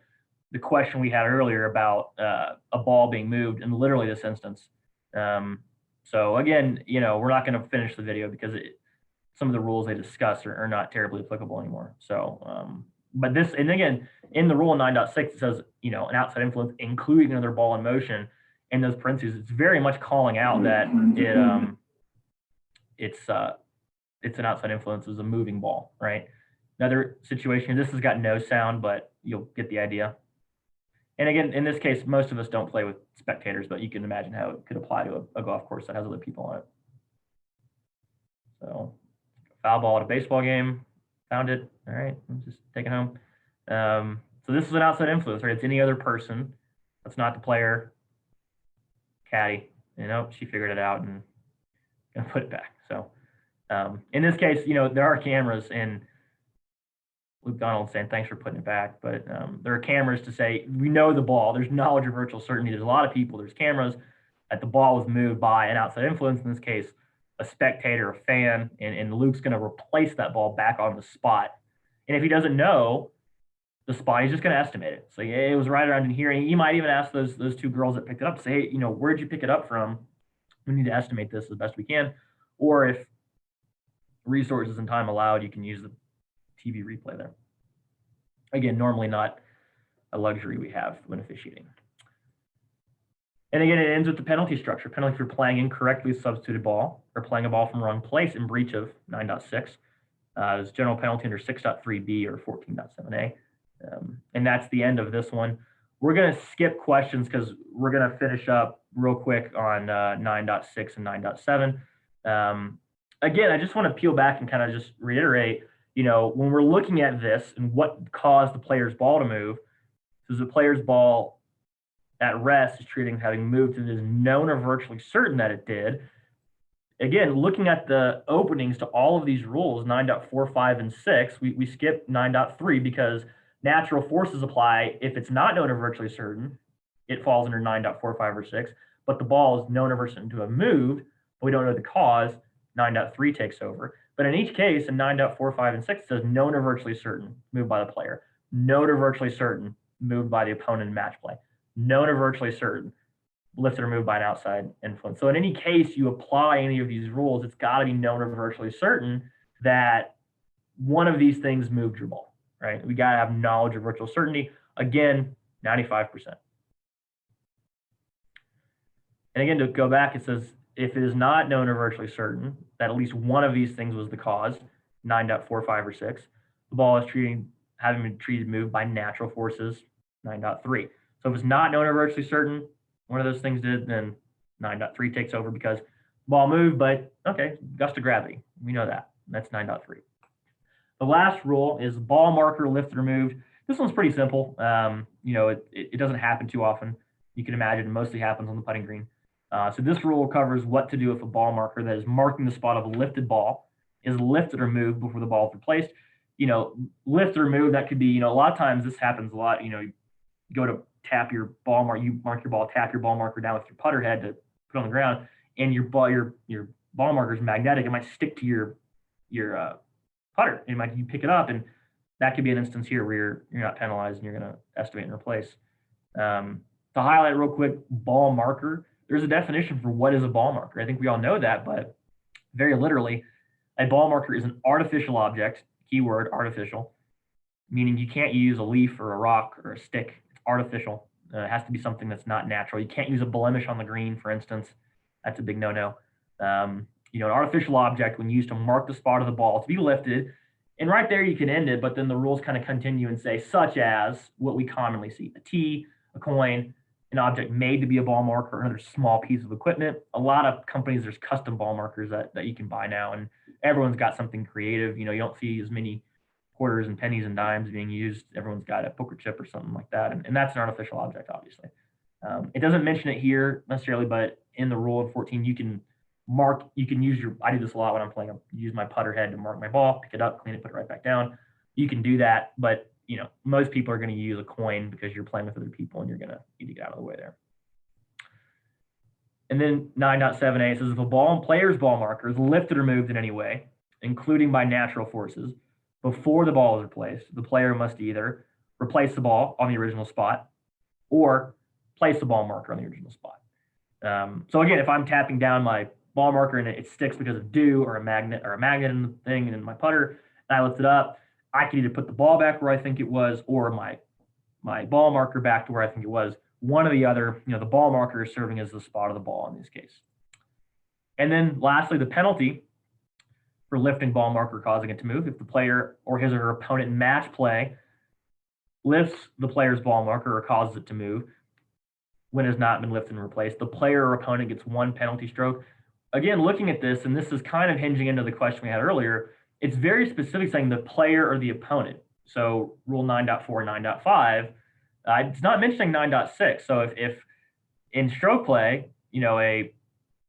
the question we had earlier about a ball being moved in literally this instance. So again, we're not going to finish the video because some of the rules they discuss are not terribly applicable anymore. So, but this, and again, in the rule 9.6, it says, an outside influence, including another ball in motion. In those parentheses, it's very much calling out that it's an outside influence as a moving ball, right? Another situation, this has got no sound, but you'll get the idea. And again, in this case, most of us don't play with spectators, but you can imagine how it could apply to a golf course that has other people on it. So, foul ball at a baseball game, found it. All right, let's just take it home. So this is an outside influence, right? It's any other person. That's not the player. Caddy, she figured it out and gonna put it back. So, in this case, there are cameras, and Luke Donald saying thanks for putting it back, but there are cameras to say we know the ball. There's knowledge of virtual certainty. There's a lot of people. There's cameras that the ball was moved by an outside influence. In this case, a spectator, a fan, and Luke's going to replace that ball back on the spot. And if he doesn't know the spot, he's just going to estimate it. So it was right around in here. And you might even ask those two girls that picked it up, say, hey, where'd you pick it up from? We need to estimate this as best we can. Or if resources and time allowed, you can use the TV replay there. Again, normally not a luxury we have when officiating. And again, it ends with the penalty structure. Penalty for playing incorrectly substituted ball or playing a ball from wrong place in breach of 9.6. Is general penalty under 6.3b or 14.7a. And that's the end of this one. We're going to skip questions because we're going to finish up real quick on 9.6 and 9.7. Again, I just want to peel back and kind of just reiterate, when we're looking at this and what caused the player's ball to move, because the player's ball at rest is treating having moved and is known or virtually certain that it did. Again, looking at the openings to all of these rules, 9.4, 5, and 6, we skip 9.3 because natural forces apply. If it's not known or virtually certain, it falls under 9.4, 5, or 6, but the ball is known or virtually certain to have moved, but we don't know the cause, 9.3 takes over. But in each case, in 9.4, 5, and 6, it says known or virtually certain, moved by the player. Known or virtually certain, moved by the opponent in match play. Known or virtually certain, lifted or moved by an outside influence. So in any case you apply any of these rules, it's got to be known or virtually certain that one of these things moved your ball, right? We got to have knowledge or virtual certainty. Again, 95%. And again, to go back, it says, if it is not known or virtually certain that at least one of these things was the cause, 9.4, 5, or 6, the ball is having been treated moved by natural forces, 9.3. So if it's not known or virtually certain, one of those things did, then 9.3 takes over because the ball moved, but okay, gust of gravity. We know that. That's 9.3. The last rule is ball marker lifted or moved. This one's pretty simple. It doesn't happen too often. You can imagine it mostly happens on the putting green. So this rule covers what to do if a ball marker that is marking the spot of a lifted ball is lifted or moved before the ball is replaced. Lift or move, that could be, a lot of times this happens a lot. You go to tap your ball mark, you mark your ball, tap your ball marker down with your putter head to put on the ground, and your ball marker is magnetic. It might stick to your putter. You pick it up, and that could be an instance here where you're not penalized and you're going to estimate and replace. To highlight real quick, ball marker. There's a definition for what is a ball marker. I think we all know that, but very literally, a ball marker is an artificial object. Keyword artificial, meaning you can't use a leaf or a rock or a stick. It's artificial. It has to be something that's not natural. You can't use a blemish on the green, for instance. That's a big no-no. An artificial object, when used to mark the spot of the ball to be lifted, and right there you can end it, but then the rules kind of continue and say, such as what we commonly see: a tee, a coin, an object made to be a ball marker, or another small piece of equipment. A lot of companies, there's custom ball markers that you can buy now, and everyone's got something creative. You don't see as many quarters and pennies and dimes being used. Everyone's got a poker chip or something like that, and that's an artificial object, obviously. It doesn't mention it here necessarily, but in the rule of 14, you can use I do this a lot when I'm playing. I use my putter head to mark my ball, pick it up, clean it, put it right back down. You can do that, but most people are going to use a coin because you're playing with other people and you're going to need to get out of the way there. And then 9.7a says if a player's ball marker is lifted or moved in any way, including by natural forces, before the ball is replaced, the player must either replace the ball on the original spot or place the ball marker on the original spot. So again, if I'm tapping down my ball marker and it sticks because of dew or a magnet in the thing and in my putter, and I lift it up, I can either put the ball back where I think it was or my ball marker back to where I think it was. One or the other, the ball marker is serving as the spot of the ball in this case. And then lastly, the penalty for lifting ball marker causing it to move. If the player or his or her opponent in match play lifts the player's ball marker or causes it to move when it has not been lifted and replaced, the player or opponent gets 1 penalty stroke. Again, looking at this, and this is kind of hinging into the question we had earlier, it's very specific saying the player or the opponent. So rule 9.4, 9.5, it's not mentioning 9.6. So if in stroke play, a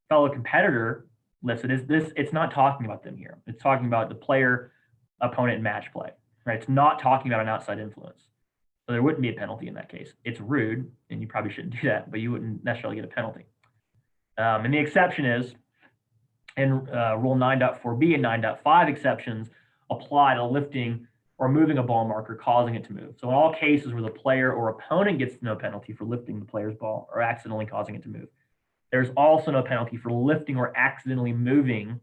fellow competitor lifts it, it's not talking about them here. It's talking about the player, opponent, in match play, right? It's not talking about an outside influence. So there wouldn't be a penalty in that case. It's rude, and you probably shouldn't do that, but you wouldn't necessarily get a penalty. And the exception is, in Rule 9.4b and 9.5 exceptions apply to lifting or moving a ball marker, causing it to move. So in all cases where the player or opponent gets no penalty for lifting the player's ball or accidentally causing it to move, there's also no penalty for lifting or accidentally moving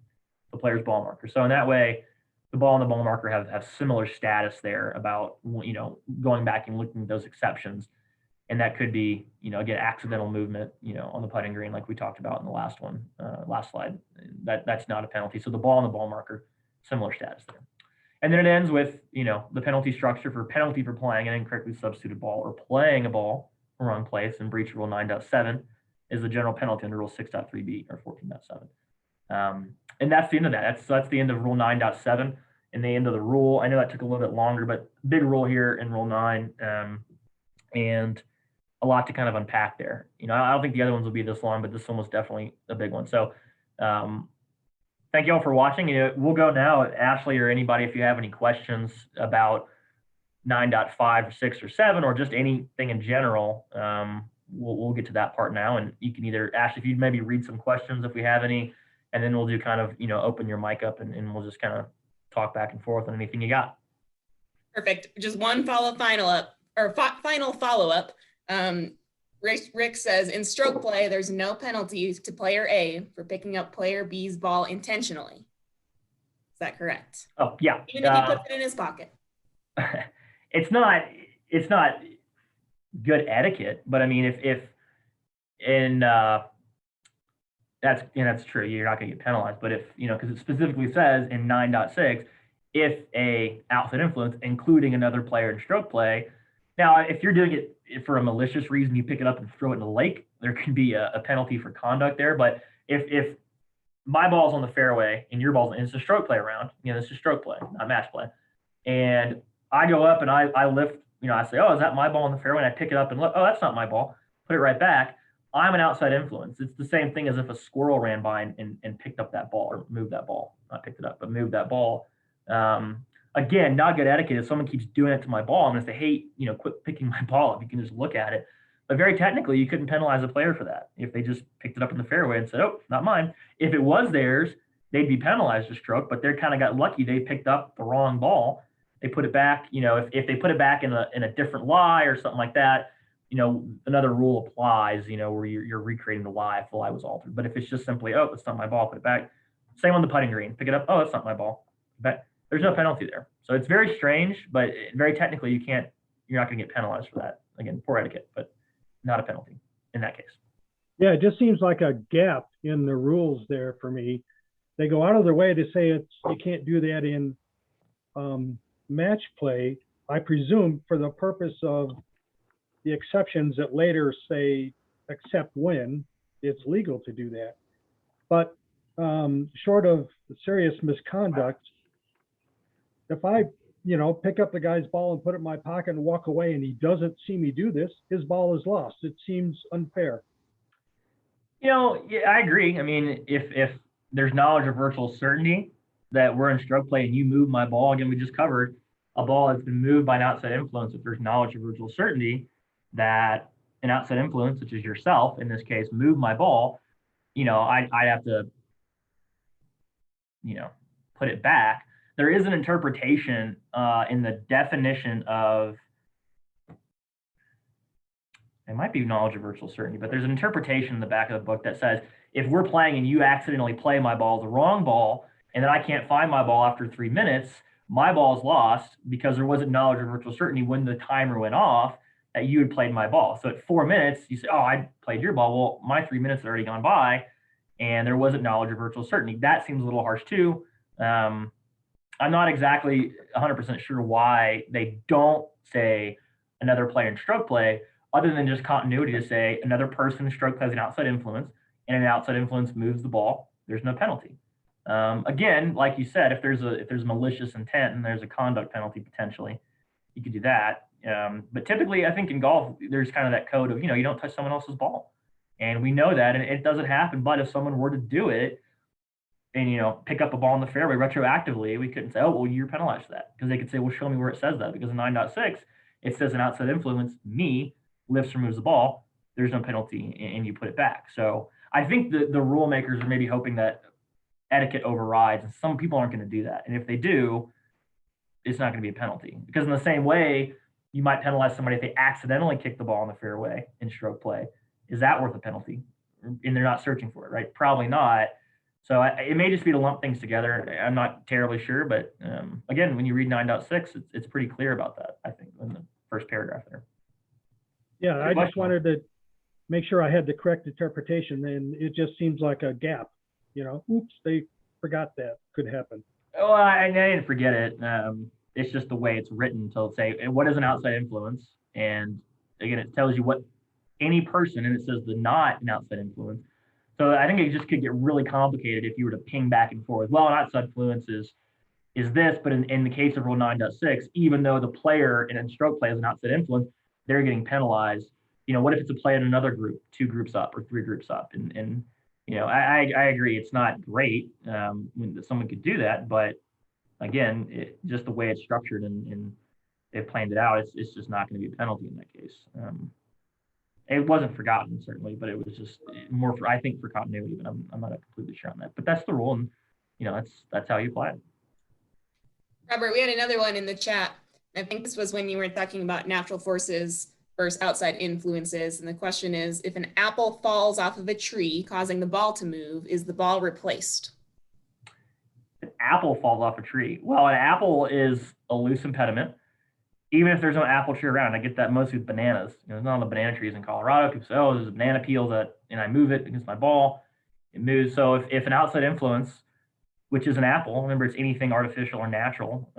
the player's ball marker. So in that way, the ball and the ball marker have similar status there about, going back and looking at those exceptions. And that could be, again, accidental movement, on the putting green, like we talked about in the last slide. That's not a penalty. So the ball and the ball marker, similar status there. And then it ends with, the penalty structure for penalty for playing an incorrectly substituted ball or playing a ball in the wrong place and breach Rule 9.7 is the general penalty under Rule 6.3b or 14.7. And that's the end of that. That's the end of Rule 9.7 and the end of the rule. I know that took a little bit longer, but big rule here in Rule 9. And a lot to kind of unpack there. I don't think the other ones will be this long, but this one was definitely a big one. So thank you all for watching. We'll go now, Ashley or anybody, if you have any questions about 9.5 or 6 or 7 or just anything in general, we'll get to that part now. And you can either, Ashley, if you'd maybe read some questions if we have any, and then we'll do kind of, open your mic up and we'll just kind of talk back and forth on anything you got. Perfect. Just one final follow-up. Rick says, in stroke play, there's no penalty to player A for picking up player B's ball intentionally. Is that correct? Oh, yeah. Even if he puts it in his pocket. It's not good etiquette, but I mean, if that's true, you're not going to get penalized. But if, because it specifically says in 9.6, if a outside influence, including another player in stroke play. Now, if you're doing it for a malicious reason, you pick it up and throw it in the lake, there can be a penalty for conduct there. But if my ball's on the fairway and your ball's, and it's a stroke play round, this is stroke play, not match play. And I go up and I lift, I say, oh, is that my ball on the fairway? And I pick it up and look, oh, that's not my ball. Put it right back. I'm an outside influence. It's the same thing as if a squirrel ran by and picked up that ball or moved that ball, not picked it up, but moved that ball. Again, not good etiquette. If someone keeps doing it to my ball, I'm going to say, hey, quit picking my ball up. You can just look at it. But very technically, you couldn't penalize a player for that if they just picked it up in the fairway and said, oh, not mine. If it was theirs, they'd be penalized a stroke, but they kind of got lucky. They picked up the wrong ball. They put it back. If they put it back in a different lie or something like that, another rule applies, where you're recreating the lie if the lie was altered. But if it's just simply, oh, it's not my ball, put it back. Same on the putting green. Pick it up. Oh, it's not my ball. But there's no penalty there. So it's very strange, but very technically you're not going to get penalized for that. Again, poor etiquette, but not a penalty in that case. Yeah, it just seems like a gap in the rules there for me. They go out of their way to say you can't do that in match play, I presume for the purpose of the exceptions that later say except when it's legal to do that. But short of serious misconduct, if I pick up the guy's ball and put it in my pocket and walk away and he doesn't see me do this, his ball is lost. It seems unfair. Yeah, I agree. I mean, if there's knowledge of virtual certainty that we're in stroke play and you move my ball, again, we just covered a ball that's been moved by an outside influence. If there's knowledge of virtual certainty that an outside influence, such as yourself in this case, moved my ball, I'd have to, put it back. There is an interpretation in the definition of, it might be knowledge of virtual certainty, but there's an interpretation in the back of the book that says, if we're playing and you accidentally play my ball, the wrong ball, and then I can't find my ball after 3 minutes, my ball is lost because there wasn't knowledge of virtual certainty when the timer went off that you had played my ball. So at 4 minutes, you say, oh, I played your ball. Well, my 3 minutes had already gone by and there wasn't knowledge of virtual certainty. That seems a little harsh too. I'm not exactly 100% sure why they don't say another player in stroke play, other than just continuity to say another person in stroke play has an outside influence and an outside influence moves the ball, there's no penalty. Again, like you said, if there's malicious intent and there's a conduct penalty potentially, you could do that. But typically, I think in golf, there's kind of that code of, you don't touch someone else's ball. And we know that, and it doesn't happen. But if someone were to do it and, pick up a ball in the fairway retroactively, we couldn't say, oh, well, you're penalized for that. Because they could say, well, show me where it says that. Because in 9.6, it says an outside influence, me, lifts or moves the ball, there's no penalty, and you put it back. So I think the rule makers are maybe hoping that etiquette overrides, and some people aren't going to do that. And if they do, it's not going to be a penalty. Because in the same way, you might penalize somebody if they accidentally kick the ball in the fairway in stroke play. Is that worth a penalty? And they're not searching for it, right? Probably not. So it may just be to lump things together. I'm not terribly sure, but again, when you read 9.6, it's pretty clear about that, I think, in the first paragraph there. Yeah, I just wanted to make sure I had the correct interpretation, and it just seems like a gap. Oops, they forgot that could happen. Oh, I didn't forget it. It's just the way it's written. So say, what is an outside influence? And again, it tells you what any person, and it says the not an outside influence. So I think it just could get really complicated if you were to ping back and forth. Well, an outside influence is this, but in the case of Rule 9.6, even though the player in stroke play is an outside influence, they're getting penalized. What if it's a play in another group, 2 groups up or 3 groups up? And I agree, it's not great when someone could do that, but again, just the way it's structured and they've planned it out, it's just not going to be a penalty in that case. It wasn't forgotten, certainly, but it was just more for, I think, for continuity, but I'm not completely sure on that. But that's the rule, and that's how you apply it. Robert, we had another one in the chat. I think this was when you were talking about natural forces versus outside influences. And the question is, if an apple falls off of a tree, causing the ball to move, is the ball replaced? An apple falls off a tree. Well, an apple is a loose impediment. Even if there's no apple tree around, I get that mostly with bananas. There's not a lot of banana trees in Colorado. People say, oh, there's a banana peel and I move it against my ball, it moves. So if an outside influence, which is an apple, remember it's anything artificial or natural,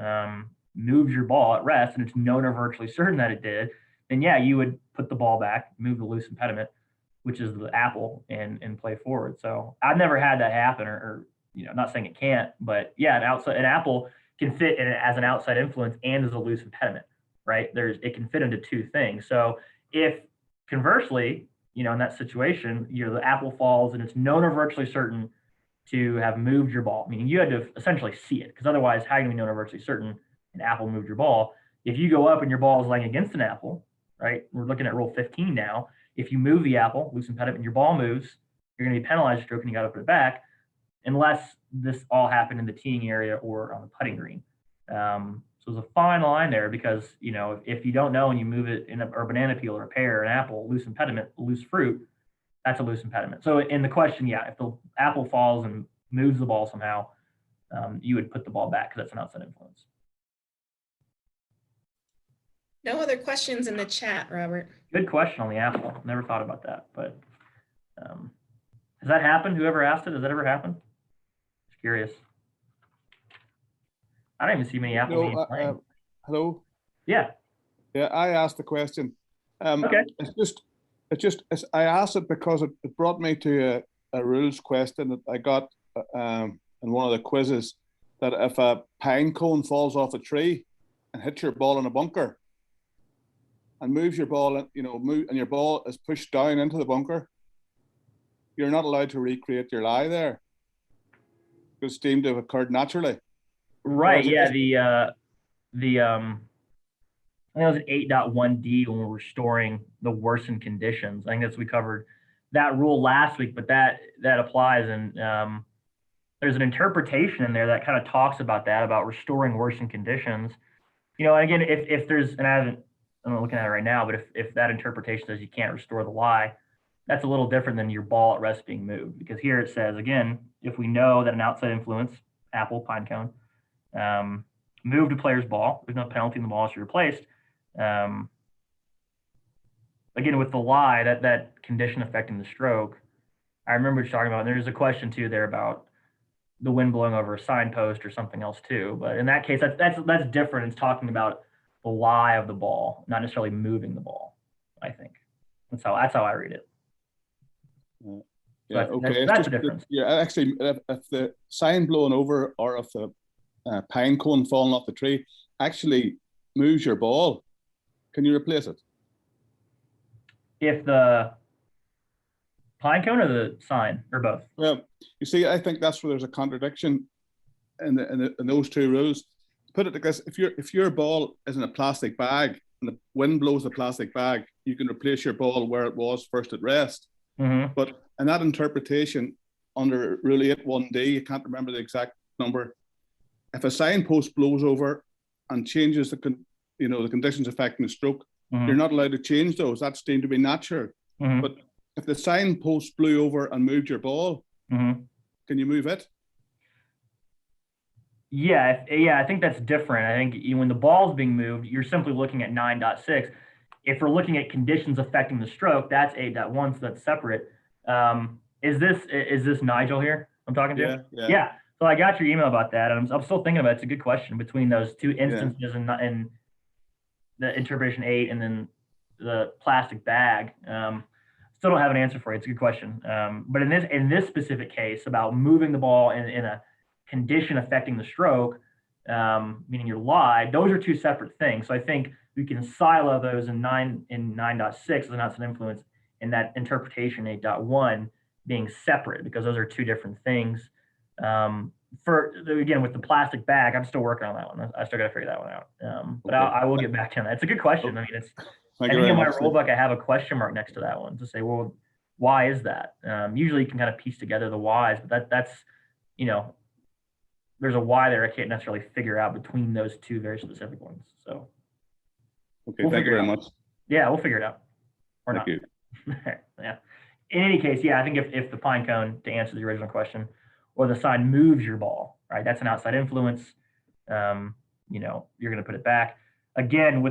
moves your ball at rest, and it's known or virtually certain that it did, then yeah, you would put the ball back, move the loose impediment, which is the apple, and play forward. So I've never had that happen, or not saying it can't, but yeah, an apple can fit in as an outside influence and as a loose impediment, right? It can fit into 2 things. So if conversely, in that situation, the apple falls and it's known or virtually certain to have moved your ball, meaning you had to essentially see it, because otherwise, how can we know or virtually certain an apple moved your ball? If you go up and your ball is laying against an apple, right? We're looking at rule 15 now. If you move the apple, loose impediment, and your ball moves, you're going to be penalized stroke and you got to put it back, unless this all happened in the teeing area or on the putting green. So there's a fine line there, because if you don't know and you move it in or a banana peel or a pear or an apple, loose impediment, loose fruit, that's a loose impediment. So in the question, if the apple falls and moves the ball somehow, you would put the ball back because that's an outside influence. No other questions in the chat, Robert. Good question on the apple. Never thought about that, but has that happened? Whoever asked it, has that ever happened? Just curious. I don't even see many apples being playing. Hello. Yeah. Yeah, I asked the question. Okay. I asked it because it brought me to a rules question that I got in one of the quizzes, that if a pine cone falls off a tree and hits your ball in a bunker and moves your ball, and your ball is pushed down into the bunker, you're not allowed to recreate your lie there. It's deemed to have occurred naturally. Right. Yeah. I think it was an 8.1D when we're restoring the worsened conditions. I think we covered that rule last week, but that applies. And there's an interpretation in there that kind of talks about that, about restoring worsened conditions. And again, if there's, and I'm not looking at it right now, but if that interpretation says you can't restore the lie, that's a little different than your ball at rest being moved. Because here it says, again, if we know that an outside influence, apple, pine cone, moved a player's ball, there's no penalty in the ball is replaced. Again, with the lie, that condition affecting the stroke, I remember talking about, and there's a question too there about the wind blowing over a signpost or something else too. But in that case, that's different. It's talking about the lie of the ball, not necessarily moving the ball. I think that's how I read it. Yeah, so okay. That's the difference. Actually, if the sign blowing over, or if the pine cone falling off the tree actually moves your ball, can you replace it? If the pine cone or the sign, or both? Well, you see, I think that's where there's a contradiction in those two rules. Put it like this: if your ball is in a plastic bag and the wind blows the plastic bag, you can replace your ball where it was first at rest. Mm-hmm. But in that interpretation, under Rule 8.1D, you can't remember the exact number. If a signpost blows over and changes the conditions affecting the stroke, Mm-hmm. you're not allowed to change those. That's deemed to be natural. Mm-hmm. But if the signpost blew over and moved your ball, Mm-hmm. can you move it? Yeah, I think that's different. I think when the ball's being moved, you're simply looking at 9.6. If we're looking at conditions affecting the stroke, that's 8.1, so that's separate. Is this Nigel here I'm talking to? Yeah. So I got your email about that, and I'm still thinking about it. It's a good question between those two instances and the interpretation 8 and then the plastic bag. Still don't have an answer for you. It's a good question. But in this specific case about moving the ball in a condition affecting the stroke, meaning your lie, those are two separate things. So I think we can silo those in 9.6 as an outside influence, and that interpretation 8.1 being separate, because those are two different things. Again, with the plastic bag, I'm still working on that one. I still got to figure that one out. But Okay. I will get back to you on that. It's a good question. I mean, I think in my rule book, I have a question mark next to that one to say, well, why is that? Usually you can kind of piece together the whys, but that's, there's a why there I can't necessarily figure out between those two very specific ones. So. Okay, thank you very much. Yeah, we'll figure it out. Or Thank you. Yeah. In any case, I think if the pine cone, to answer the original question, or the sign moves your ball, right? That's an outside influence. You're going to put it back. Again,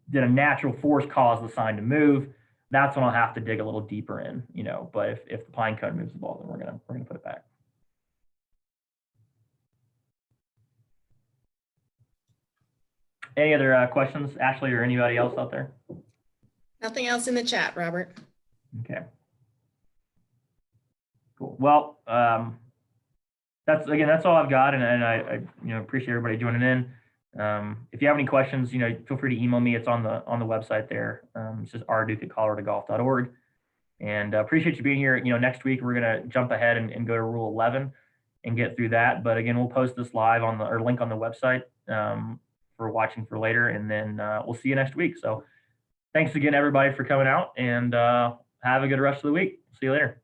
did a natural force cause the sign to move? That's when I'll have to dig a little deeper in, But if the pine cone moves the ball, then we're gonna put it back. Any other questions, Ashley, or anybody else out there? Nothing else in the chat, Robert. Okay. Cool. Well, that's all I've got, and I appreciate everybody joining in. If you have any questions, feel free to email me. It's on the website there. It's just rduke@coloradogolf.org. And appreciate you being here. Next week we're gonna jump ahead and go to Rule 11 and get through that. But again, we'll post this live on or link on the website for watching for later, and then we'll see you next week. So thanks again, everybody, for coming out, and have a good rest of the week. See you later.